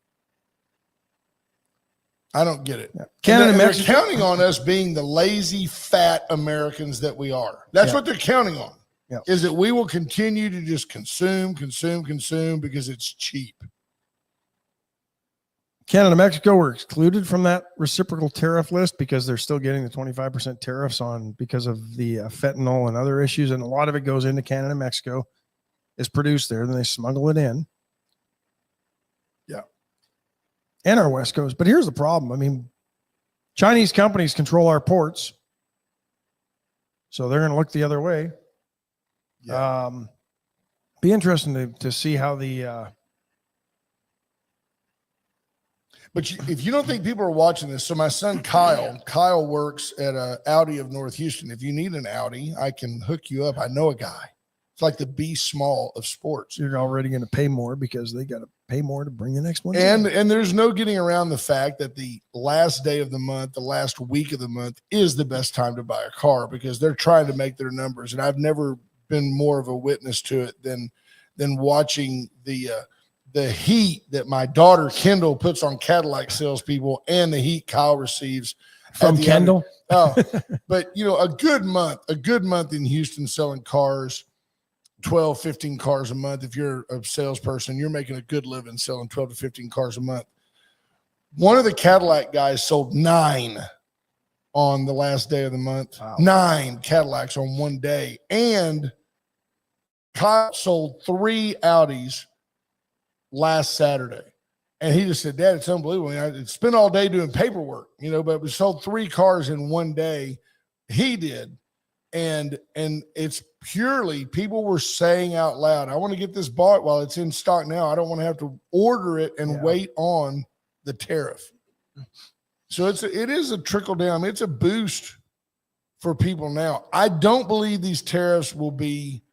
I don't get it. Yeah. Canada, they're Mexico, counting on us being the lazy, fat Americans that we are. That's what they're counting on. Yeah. Is that we will continue to just consume because it's cheap. Canada and Mexico were excluded from that reciprocal tariff list because they're still getting the 25% tariffs on because of the fentanyl and other issues. And a lot of it goes into Canada and Mexico, is produced there, then they smuggle it in. Yeah. And our West Coast. But here's the problem. I mean, Chinese companies control our ports, so they're going to look the other way. Yeah. Be interesting to see how the But if you don't think people are watching this, so my son Kyle works at Audi of North Houston. If you need an Audi, I can hook you up. I know a guy. It's like the B small of sports. you're already going to pay more because they got to pay more to bring the next one And in. there's no getting around the fact that the last day of the month, the last week of the month is the best time to buy a car because they're trying to make their numbers. And I've never been more of a witness to it than watching the heat that my daughter Kendall puts on Cadillac salespeople and the heat Kyle receives From at the end. Kendall. But you know, a good month in Houston selling cars, 12, 15 cars a month. If you're a salesperson, you're making a good living selling 12 to 15 cars a month. One of the Cadillac guys sold 9 on the last day of the month. Wow. 9 Cadillacs on one day. And Kyle sold 3 Audis last Saturday. And he just said, Dad, it's unbelievable. I spent all day doing paperwork, but we sold 3 cars in one day. He did. And it's purely people were saying out loud, I want to get this bought while it's in stock now. I don't want to have to order it and wait on the tariff. So it is a trickle down. It's a boost for people now. I don't believe these tariffs will be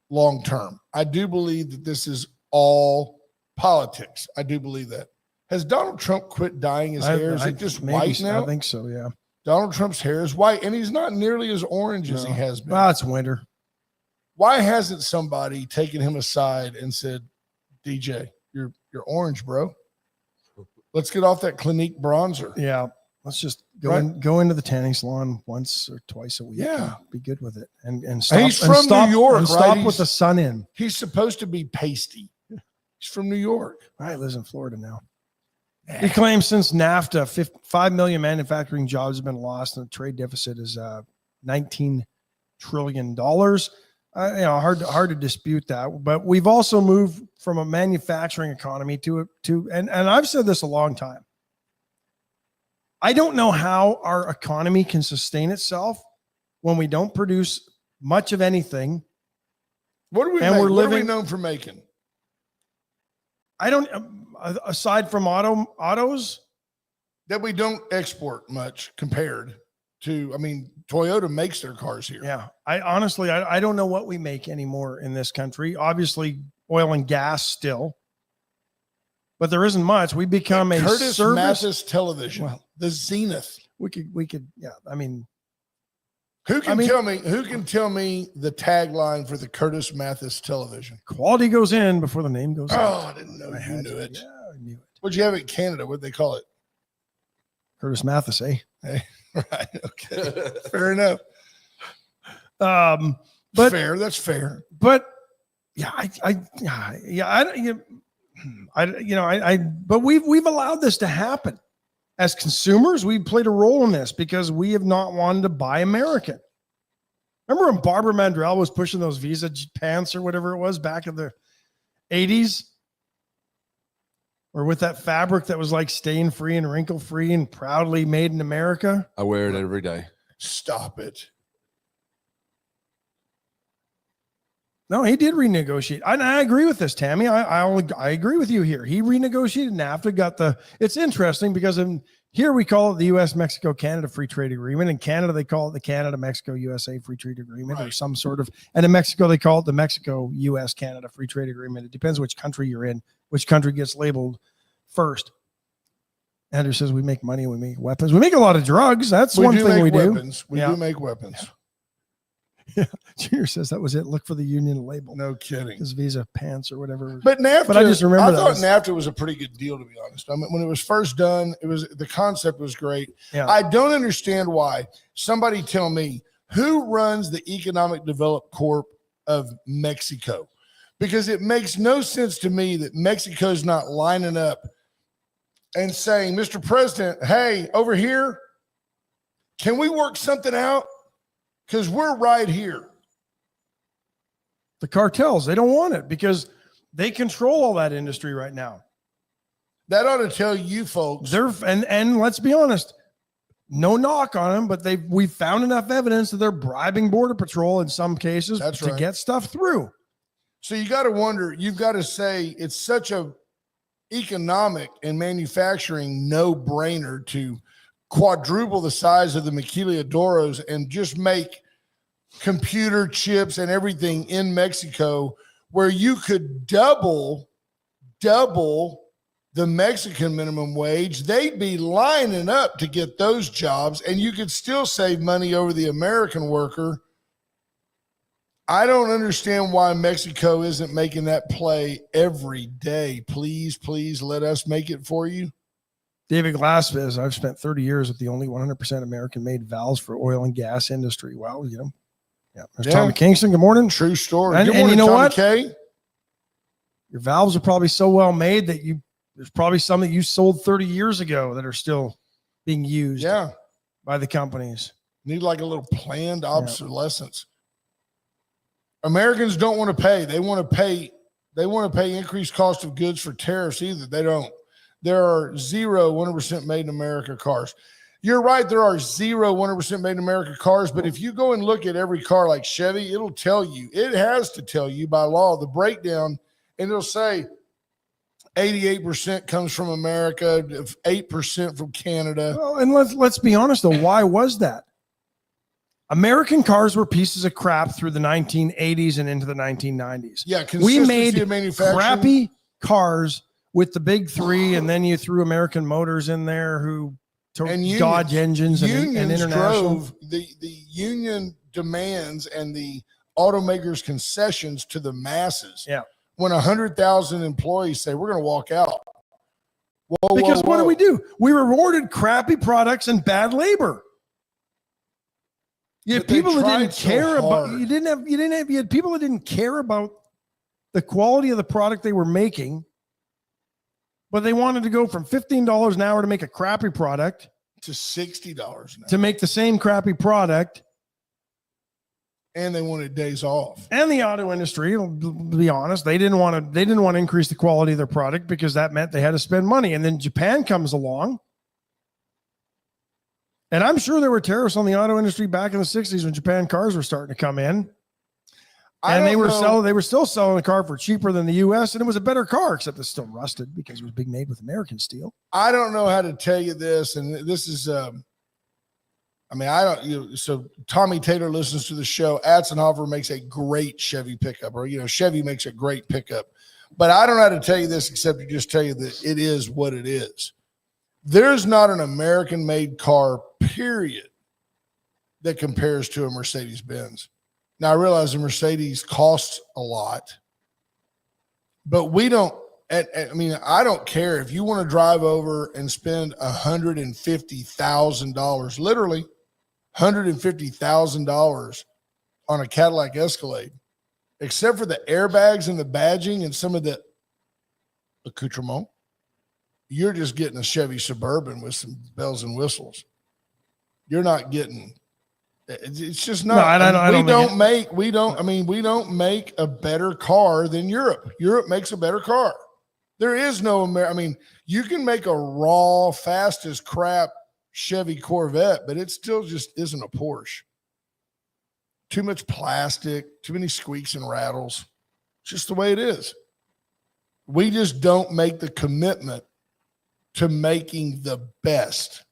long term. I do believe that this is all politics. I do believe that. Has Donald Trump quit dyeing his hair? Is it just white now? I think so, yeah. Donald Trump's hair is white, and he's not nearly as orange as he has been. Well, it's winter. Why hasn't somebody taken him aside and said, DJ, you're orange, bro. Let's get off that Clinique bronzer. Yeah. Let's just go into the tanning salon once or twice a week. Yeah. And be good with it. And stop. He's from New York, and right? stop with the sun in. He's supposed to be pasty. He's from New York. All right, lives in Florida now. He claims since NAFTA, 5 million manufacturing jobs have been lost, and the trade deficit is $19 trillion. Hard to dispute that. But we've also moved from a manufacturing economy to and I've said this a long time. I don't know how our economy can sustain itself when we don't produce much of anything. What do we And make? we're What are we living- known for making? I don't, aside from autos, That we don't export much compared to, Toyota makes their cars here. yeah. I honestly don't know what we make anymore in this country. Obviously, oil and gas still, but there isn't much. We become a Curtis service. Mathis Television, Well, the Zenith. we could, yeah. Who can I mean- tell me? Who can tell me the tagline for the Curtis Mathis television? Quality goes in before the name goes Oh, out. I didn't know I you had knew to. it. Yeah, I knew it. What'd you have in Canada? What'd they call it? Curtis Mathis, eh? Right. Okay. Fair enough. But Fair. That's fair. but but we've allowed this to happen as consumers. We played a role in this because we have not wanted to buy American. Remember when Barbara Mandrell was pushing those Visa pants or whatever it was back in the 80s? Or with that fabric that was like stain free and wrinkle free and proudly made in America? I wear it every day. Stop it. No, he did renegotiate. I agree with this, Tammy. I agree with you here. He renegotiated NAFTA, got the, it's interesting because here we call it the U.S. Mexico Canada Free Trade Agreement. In Canada, they call it the Canada Mexico USA Free Trade Agreement or some sort of, and in Mexico, they call it the Mexico U.S. Canada Free Trade Agreement. It depends which country you're in, which country gets labeled first. Andrew says we make money, we make weapons. We make a lot of drugs. That's one thing we do. We do make weapons. Yeah. Junior says that was it. Look for the union label. No kidding. His Visa pants or whatever. But NAFTA, But I just remember I that thought was- NAFTA was a pretty good deal, to be honest. I mean, when it was first done, the concept was great. Yeah. I don't understand why. Somebody tell me who runs the Economic Development Corp of Mexico, because it makes no sense to me that Mexico's not lining up and saying, Mr. President, hey, over here, can we work something out? Because we're right here. The cartels, they don't want it because they control all that industry right now. That ought to tell you folks. And let's be honest, no knock on them, but we've found enough evidence that they're bribing Border Patrol in some cases That's to right. get stuff through. So you got to wonder, you've got to say it's such a economic and manufacturing no-brainer to quadruple the size of the maquiladoras and just make computer chips and everything in Mexico, where you could double the Mexican minimum wage. They'd be lining up to get those jobs, and you could still save money over the American worker. I don't understand why Mexico isn't making that play every day. Please, please let us make it for you. David Glass says, I've spent 30 years with the only 100% American-made valves for oil and gas industry. Well, yeah. There's Tommy Kingston. Good morning. True story. And Good morning, you know Tommy what? K. Your valves are probably so well made that there's probably some that you sold 30 years ago that are still being used by the companies. Need like a little planned obsolescence. Americans don't want to pay. They want to pay increased cost of goods for tariffs either. They don't. There are 100% made in America cars. You're right. There are 100% made in America cars. But if you go and look at every car like Chevy, it'll tell you, it has to tell you by law, the breakdown, and it'll say 88% comes from America, 8% from Canada. Well, and let's be honest though. Why was that? American cars were pieces of crap through the 1980s and into the 1990s. Yeah, We consistency made of manufacturing. crappy cars with the big three, and then you threw American Motors in there who And Dodge engines and international. drove the union demands and the automakers' concessions to the masses. Yeah. When 100,000 employees say we're going to walk out, Because what do we do? We rewarded crappy products and bad labor. You had But they people that tried didn't so care about. hard. You had people that didn't care about the quality of the product they were making, but they wanted to go from $15 an hour to make a crappy product to $60 now, to make the same crappy product. and they wanted days off. And the auto industry, to be honest, they didn't want to increase the quality of their product because that meant they had to spend money. And then Japan comes along. And I'm sure there were tariffs on the auto industry back in the 60s when Japan cars were starting to come in. And they were still selling the car for cheaper than the US, and it was a better car, except it's still rusted because it was being made with American steel. I don't know how to tell you this, and this is so Tommy Taylor listens to the show. Atzenhofer makes a great Chevy pickup, or Chevy makes a great pickup. But I don't know how to tell you this except to just tell you that it is what it is. There's not an American-made car, period, that compares to a Mercedes-Benz. Now, I realize a Mercedes costs a lot, but we don't, I mean, I don't care if you want to drive over and spend $150,000, literally $150,000 on a Cadillac Escalade, except for the airbags and the badging and some of the accoutrement. You're just getting a Chevy Suburban with some bells and whistles. You're not getting. It's just not. No, I don't we don't make a better car than Europe. Europe makes a better car. There is no you can make a raw, fast as crap Chevy Corvette, but it still just isn't a Porsche. Too much plastic, too many squeaks and rattles. It's just the way it is. We just don't make the commitment to making the best.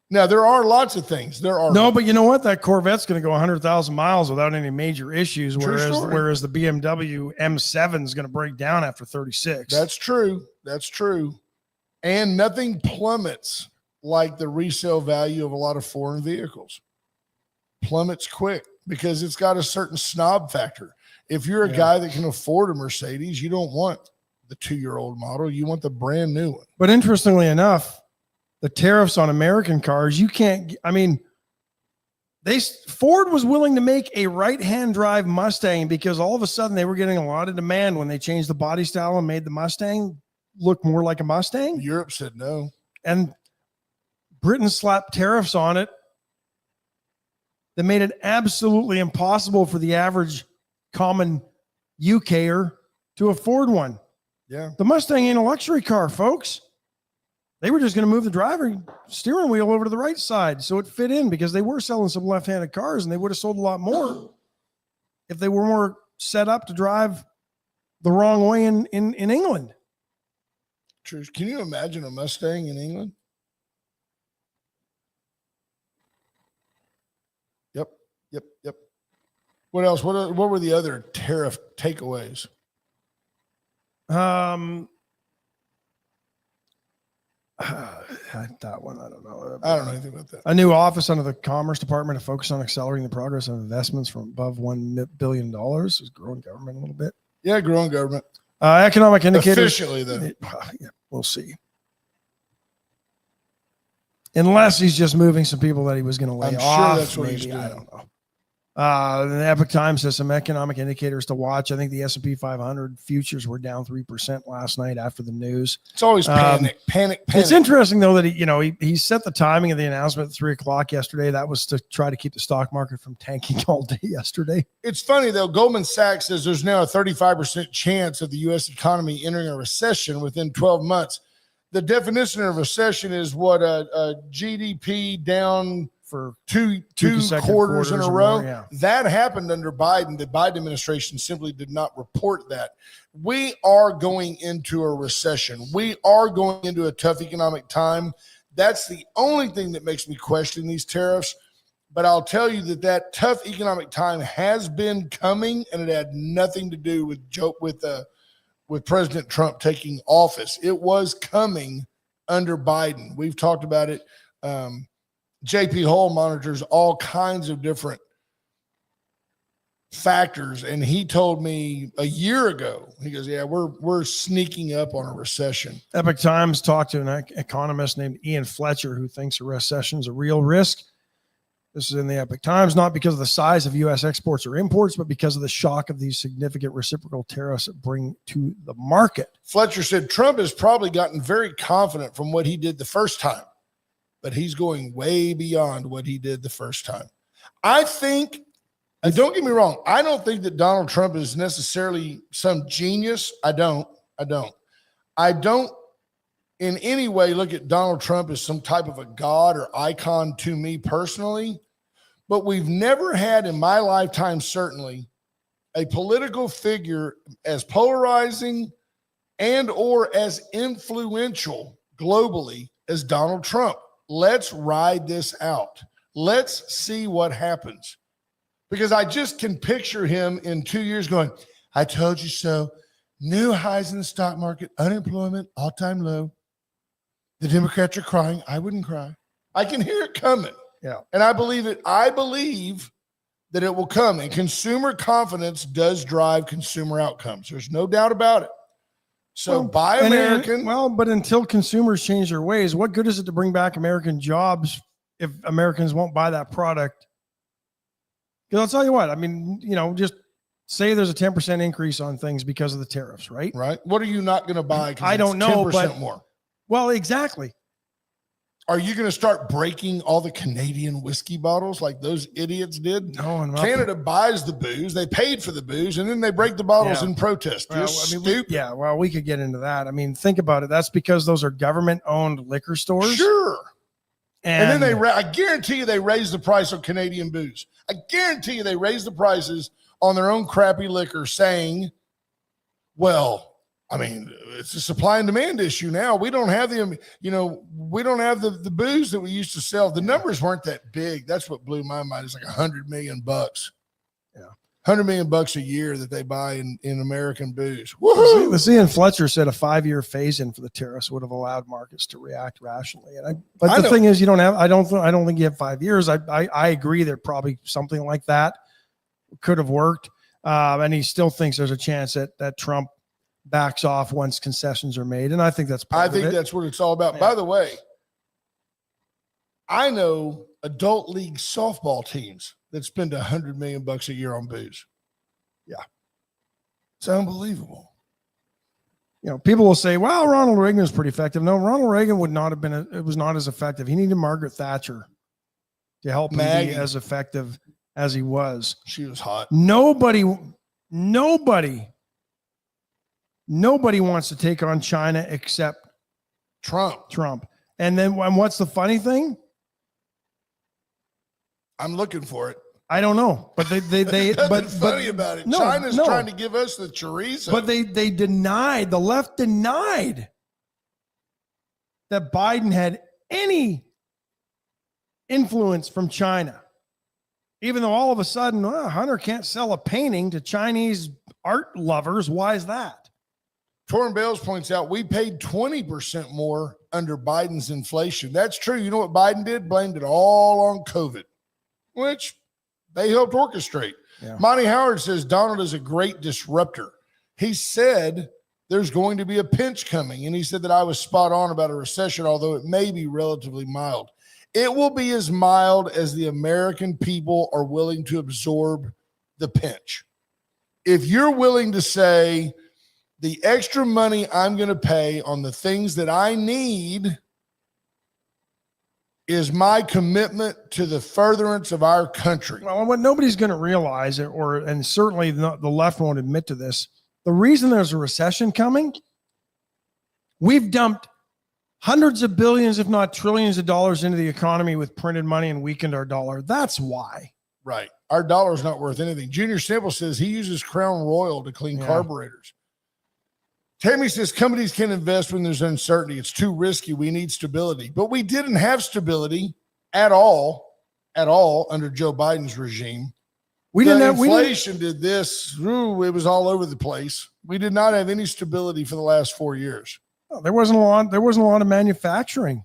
Now, there are lots of things. No, but you know what? That Corvette's going to go 100,000 miles without any major issues, whereas the BMW M7 is going to break down after 36. That's true. That's true. And nothing plummets like the resale value of a lot of foreign vehicles. Plummets quick because it's got a certain snob factor. If you're a guy that can afford a Mercedes, you don't want the 2-year-old model. You want the brand new one. But interestingly enough, the tariffs on American cars, you can't, Ford was willing to make a right-hand drive Mustang because all of a sudden they were getting a lot of demand when they changed the body style and made the Mustang look more like a Mustang. Europe said no. And Britain slapped tariffs on it that made it absolutely impossible for the average common UKer to afford one. Yeah. The Mustang ain't a luxury car, folks. They were just going to move the steering wheel over to the right side so it fit in because they were selling some left-handed cars and they would have sold a lot more if they were more set up to drive the wrong way in England. True. Can you imagine a Mustang in England? Yep. What else? What were the other tariff takeaways? That one, I don't know. I don't know anything about that. A new office under the Commerce Department to focus on accelerating the progress of investments from above $1 billion. Is growing government a little bit. Yeah, growing government. Economic indicators. Officially, though. We'll see. Unless he's just moving some people that he was going to lay I'm off. sure that's what he's doing. I don't know. The Epic Times says some economic indicators to watch. I think the S&P 500 futures were down 3% last night after the news. It's always panic. It's interesting though that he set the timing of the announcement at 3:00 yesterday. That was to try to keep the stock market from tanking all day yesterday. It's funny though. Goldman Sachs says there's now a 35% chance of the U.S. economy entering a recession within 12 months. The definition of recession is what a GDP down for two quarters in a row. Yeah. That happened under Biden. The Biden administration simply did not report that. We are going into a recession. We are going into a tough economic time. That's the only thing that makes me question these tariffs. But I'll tell you that tough economic time has been coming, and it had nothing to do with President Trump taking office. It was coming under Biden. We've talked about it. JP Hull monitors all kinds of different factors, and he told me a year ago, he goes, yeah, we're sneaking up on a recession. Epic Times talked to an economist named Ian Fletcher who thinks a recession is a real risk. This is in the Epic Times, not because of the size of U.S. exports or imports, but because of the shock of these significant reciprocal tariffs bring to the market. Fletcher said Trump has probably gotten very confident from what he did the first time, but he's going way beyond what he did the first time. I think, and don't get me wrong, I don't think that Donald Trump is necessarily some genius. I don't in any way look at Donald Trump as some type of a god or icon to me personally, but we've never had in my lifetime, certainly, a political figure as polarizing and or as influential globally as Donald Trump. Let's ride this out. Let's see what happens. Because I just can picture him in 2 years going, I told you so. New highs in the stock market, unemployment, all-time low. The Democrats are crying. I wouldn't cry. I can hear it coming. Yeah. And I believe it. I believe that it will come. And consumer confidence does drive consumer outcomes. There's no doubt about it. So Well, buy and- American. well, but until consumers change their ways, what good is it to bring back American jobs if Americans won't buy that product? Because I'll tell you what, I mean, just say there's a 10% increase on things because of the tariffs, right? Right. What are you not going to buy? 'Cause I don't it's know, 10% but- more. Well, exactly. Are you going to start breaking all the Canadian whiskey bottles like those idiots did? No, I'm not. Canada buys the booze, they paid for the booze, and then they break the bottles Yeah. in protest. Well, Just I mean, stupid. well, we could get into that. I mean, think about it. That's because those are government-owned liquor stores. Sure. And then And, I guarantee you they raise the price of Canadian booze. I guarantee you they raise the prices on their own crappy liquor, saying, well, I mean, it's a supply and demand issue now. We don't have we don't have the booze that we used to sell. The numbers weren't that big. That's what blew my mind. It's like $100 million. Yeah. $100 million a year that they buy in American booze. Woohoo! the CN Fletcher said a 5-year phase-in for the tariffs would have allowed markets to react rationally. But I the know. thing is, I don't think you have 5 years. I agree that probably something like that could have worked. And he still thinks there's a chance that Trump backs off once concessions are made. And I think that's part I of think it. that's what it's all about. Yeah. By the way, I know adult league softball teams that spend $100 million a year on booze. Yeah. It's unbelievable. People will say, well, Ronald Reagan was pretty effective. No, Ronald Reagan would not have been, it was not as effective. He needed Margaret Thatcher to help him Maggie. be as effective as he was. She was hot. Nobody wants to take on China except Trump. And then what's the funny thing? I'm looking for it. I don't know, but they Nothing funny about it. no, China's no. trying to give us the chorizo. But the left denied that Biden had any influence from China. Even though all of a sudden, Hunter can't sell a painting to Chinese art lovers. Why is that? Torrin Bales points out we paid 20% more under Biden's inflation. That's true. You know what Biden did? Blamed it all on COVID, which they helped orchestrate. Yeah. Monty Howard says Donald is a great disruptor. He said there's going to be a pinch coming, and he said that I was spot on about a recession, although it may be relatively mild. It will be as mild as the American people are willing to absorb the pinch. If you're willing to say the extra money I'm going to pay on the things that I need is my commitment to the furtherance of our country. Well, what nobody's going to realize, and certainly the left won't admit to this, the reason there's a recession coming, we've dumped hundreds of billions, if not trillions of dollars into the economy with printed money and weakened our dollar. That's why. Right. Our dollar's not worth anything. Junior Simple says he uses Crown Royal to clean Yeah. carburetors. Tammy says companies can't invest when there's uncertainty. It's too risky. We need stability. But we didn't have stability at all under Joe Biden's regime. Inflation did this. Ooh, it was all over the place. We did not have any stability for the last 4 years. There wasn't a lot of manufacturing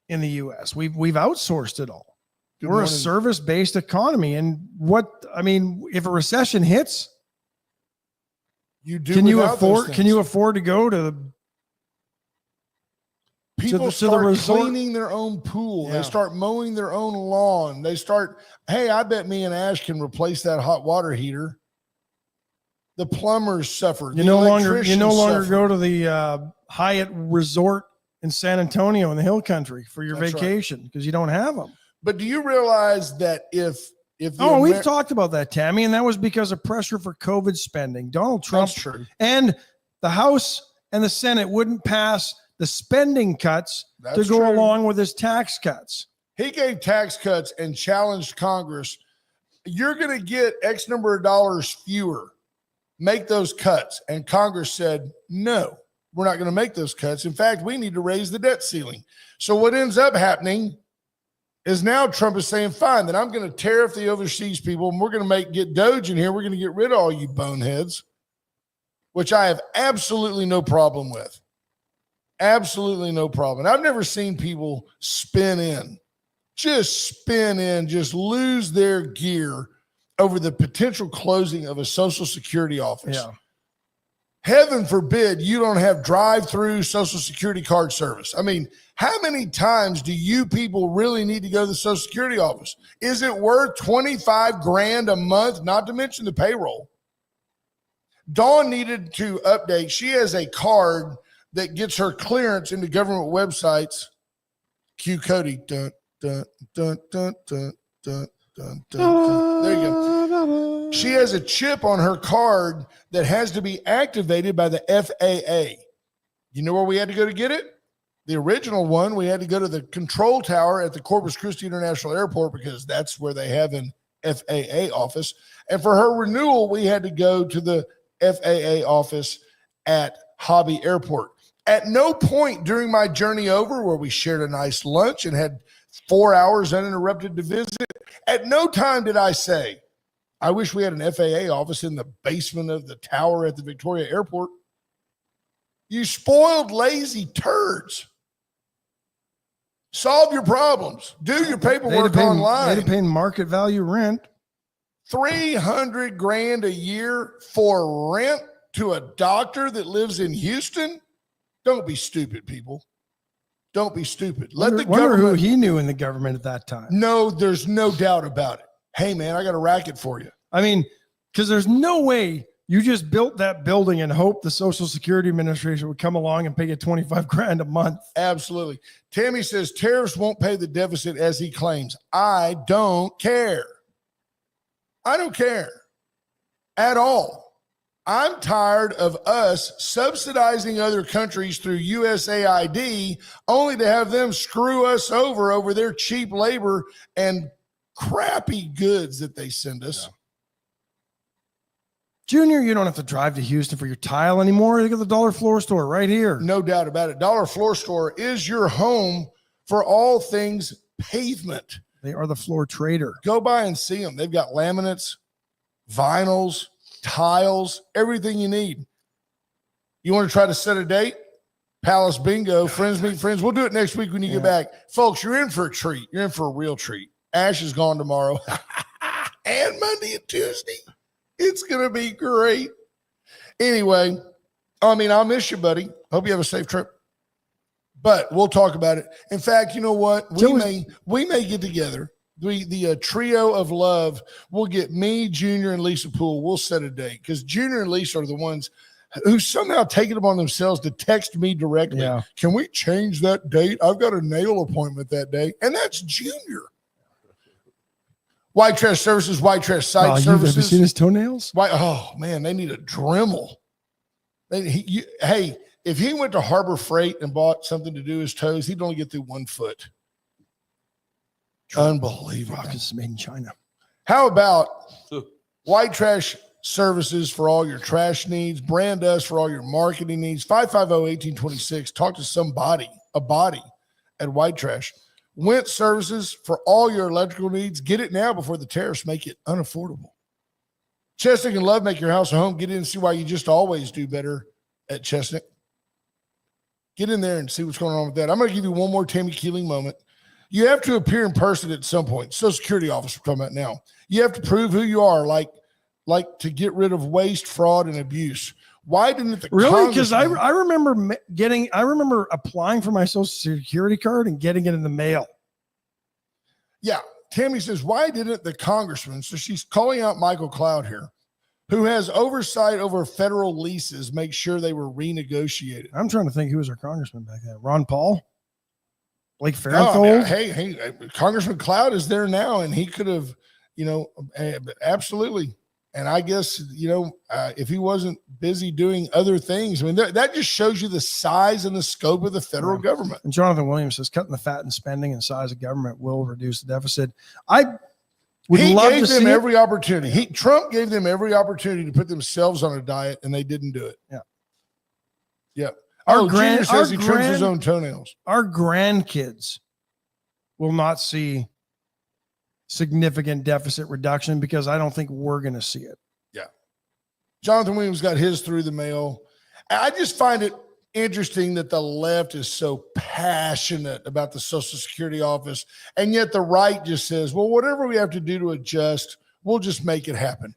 in the U.S. We've outsourced it all. Good We're a morning. service-based economy, and if a recession hits, You do can you without those afford? things. Can you afford to go to People to the start resort? cleaning their own pool. Yeah. They start mowing their own lawn. They start, hey, I bet me and Ash can replace that hot water heater. The plumbers suffer. You no longer suffer. go to the Hyatt Resort in San Antonio in the Hill Country for your That's right. vacation because you don't have them. But do you realize that if the We've talked about that, Tammy, and that was because of pressure for COVID spending. Donald Trump That's true. and the House and the Senate wouldn't pass the spending cuts to That's go true. along with his tax cuts. He gave tax cuts and challenged Congress. You're going to get X number of dollars fewer. Make those cuts. And Congress said, no, we're not going to make those cuts. In fact, we need to raise the debt ceiling. So what ends up happening is now Trump is saying, fine, then I'm going to tariff the overseas people and we're going to get Doge in here. We're going to get rid of all you boneheads, which I have absolutely no problem with. Absolutely no problem. I've never seen people spin in just spin in, just lose their gear over the potential closing of a Social Security office. Yeah. Heaven forbid you don't have drive-through Social Security card service. I mean, how many times do you people really need to go to the Social Security office? Is it worth 25 grand a month, not to mention the payroll? Dawn needed to update. She has a card that gets her clearance into government websites. Cue Cody. Dun, dun, dun, dun, dun, dun, dun, dun. There you go. She has a chip on her card that has to be activated by the FAA. You know where we had to go to get it? The original one, we had to go to the control tower at the Corpus Christi International Airport because that's where they have an FAA office. And for her renewal, we had to go to the FAA office at Hobby Airport. At no point during my journey over, where we shared a nice lunch and had 4 hours uninterrupted to visit, at no time did I say, I wish we had an FAA office in the basement of the tower at the Victoria Airport. You spoiled, lazy turds. Solve your problems. Do your paperwork online. They'd pay market value rent. 300 grand a year for rent to a doctor that lives in Houston? Don't be stupid, people. Don't be stupid. Let the Wonder government. who he knew in the government at that time. No, there's no doubt about it. Hey, man, I got a racket for you. I mean, because there's no way you just built that building and hoped the Social Security Administration would come along and pay you 25 grand a month. Absolutely. Tammy says tariffs won't pay the deficit as he claims. I don't care. I don't care at all. I'm tired of us subsidizing other countries through USAID only to have them screw us over their cheap labor and crappy goods that they send us. Yeah. Junior, you don't have to drive to Houston for your tile anymore. You got the Dollar Floor Store right here. No doubt about it. Dollar Floor Store is your home for all things pavement. They are the floor trader. Go by and see them. They've got laminates, vinyls, tiles, everything you need. You want to try to set a date? Palace Bingo, Friends Meet Friends. We'll do it next week when you get back. Folks, you're in for a treat. You're in for a real treat. Ash is gone tomorrow and Monday and Tuesday. It's going to be great. Anyway, I mean, I'll miss you, buddy. Hope you have a safe trip. But we'll talk about it. In fact, you know what? We may get together. The trio of love. We'll get me, Junior, and Lisa Poole. We'll set a date because Junior and Lisa are the ones who somehow take it upon themselves to text me directly. Yeah. Can we change that date? I've got a nail appointment that day. And that's Junior. White Trash Services, White Trash Site Services. Have you seen his toenails? Oh, man, they need a Dremel. Hey, if he went to Harbor Freight and bought something to do his toes, he'd only get through 1 foot. Unbelievable. Rock is made in China. How about White Trash Services for all your trash needs? Brand us for all your marketing needs. 550-1826. Talk to somebody, a body at White Trash. Went Services for all your electrical needs. Get it now before the tariffs make it unaffordable. Chestnut and Love make your house a home. Get in and see why you just always do better at Chestnut. Get in there and see what's going on with that. I'm going to give you one more Tammy Keeling moment. You have to appear in person at some point. Social Security office we're talking about now. You have to prove who you are, like to get rid of waste, fraud, and abuse. Why didn't the really? Because I remember applying for my Social Security card and getting it in the mail. Yeah. Tammy says, why didn't the congressman, so she's calling out Michael Cloud here, who has oversight over federal leases, make sure they were renegotiated? I'm trying to think who was our congressman back then. Ron Paul? Blake Farenthold? Hey, Congressman Cloud is there now, and he could have, absolutely. And I guess, if he wasn't busy doing other things, I mean, that just shows you the size and the scope of the federal government. And Jonathan Williams says cutting the fat and spending and size of government will reduce the deficit. I would love to see them every opportunity. Trump gave them every opportunity to put themselves on a diet, and they didn't do it. Yeah. Yeah. Junior says he trims his own toenails. Our grandkids will not see significant deficit reduction because I don't think we're going to see it. Yeah. Jonathan Williams got his through the mail. I just find it interesting that the left is so passionate about the Social Security office, and yet the right just says, well, whatever we have to do to adjust, we'll just make it happen.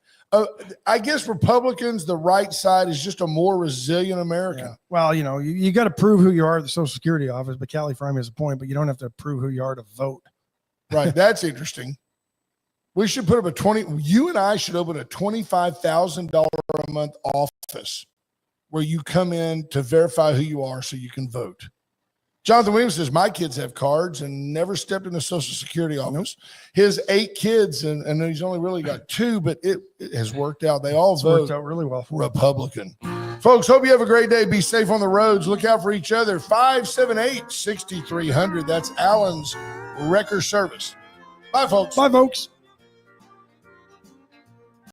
I guess Republicans, the right side, is just a more resilient American. Yeah. Well, you got to prove who you are at the Social Security office, but Callie Fryme has a point, but you don't have to prove who you are to vote. Right. That's interesting. We should put up you and I should open a $25,000 a month office where you come in to verify who you are so you can vote. Jonathan Williams says, my kids have cards and never stepped in the Social Security office. His 8 kids, and he's only really got 2, but it has worked out. They all vote Worked out really well for him. Republican. Folks, hope you have a great day. Be safe on the roads. Look out for each other. 578-6300. That's Allen's Wrecker Service. Bye, folks. Bye, folks.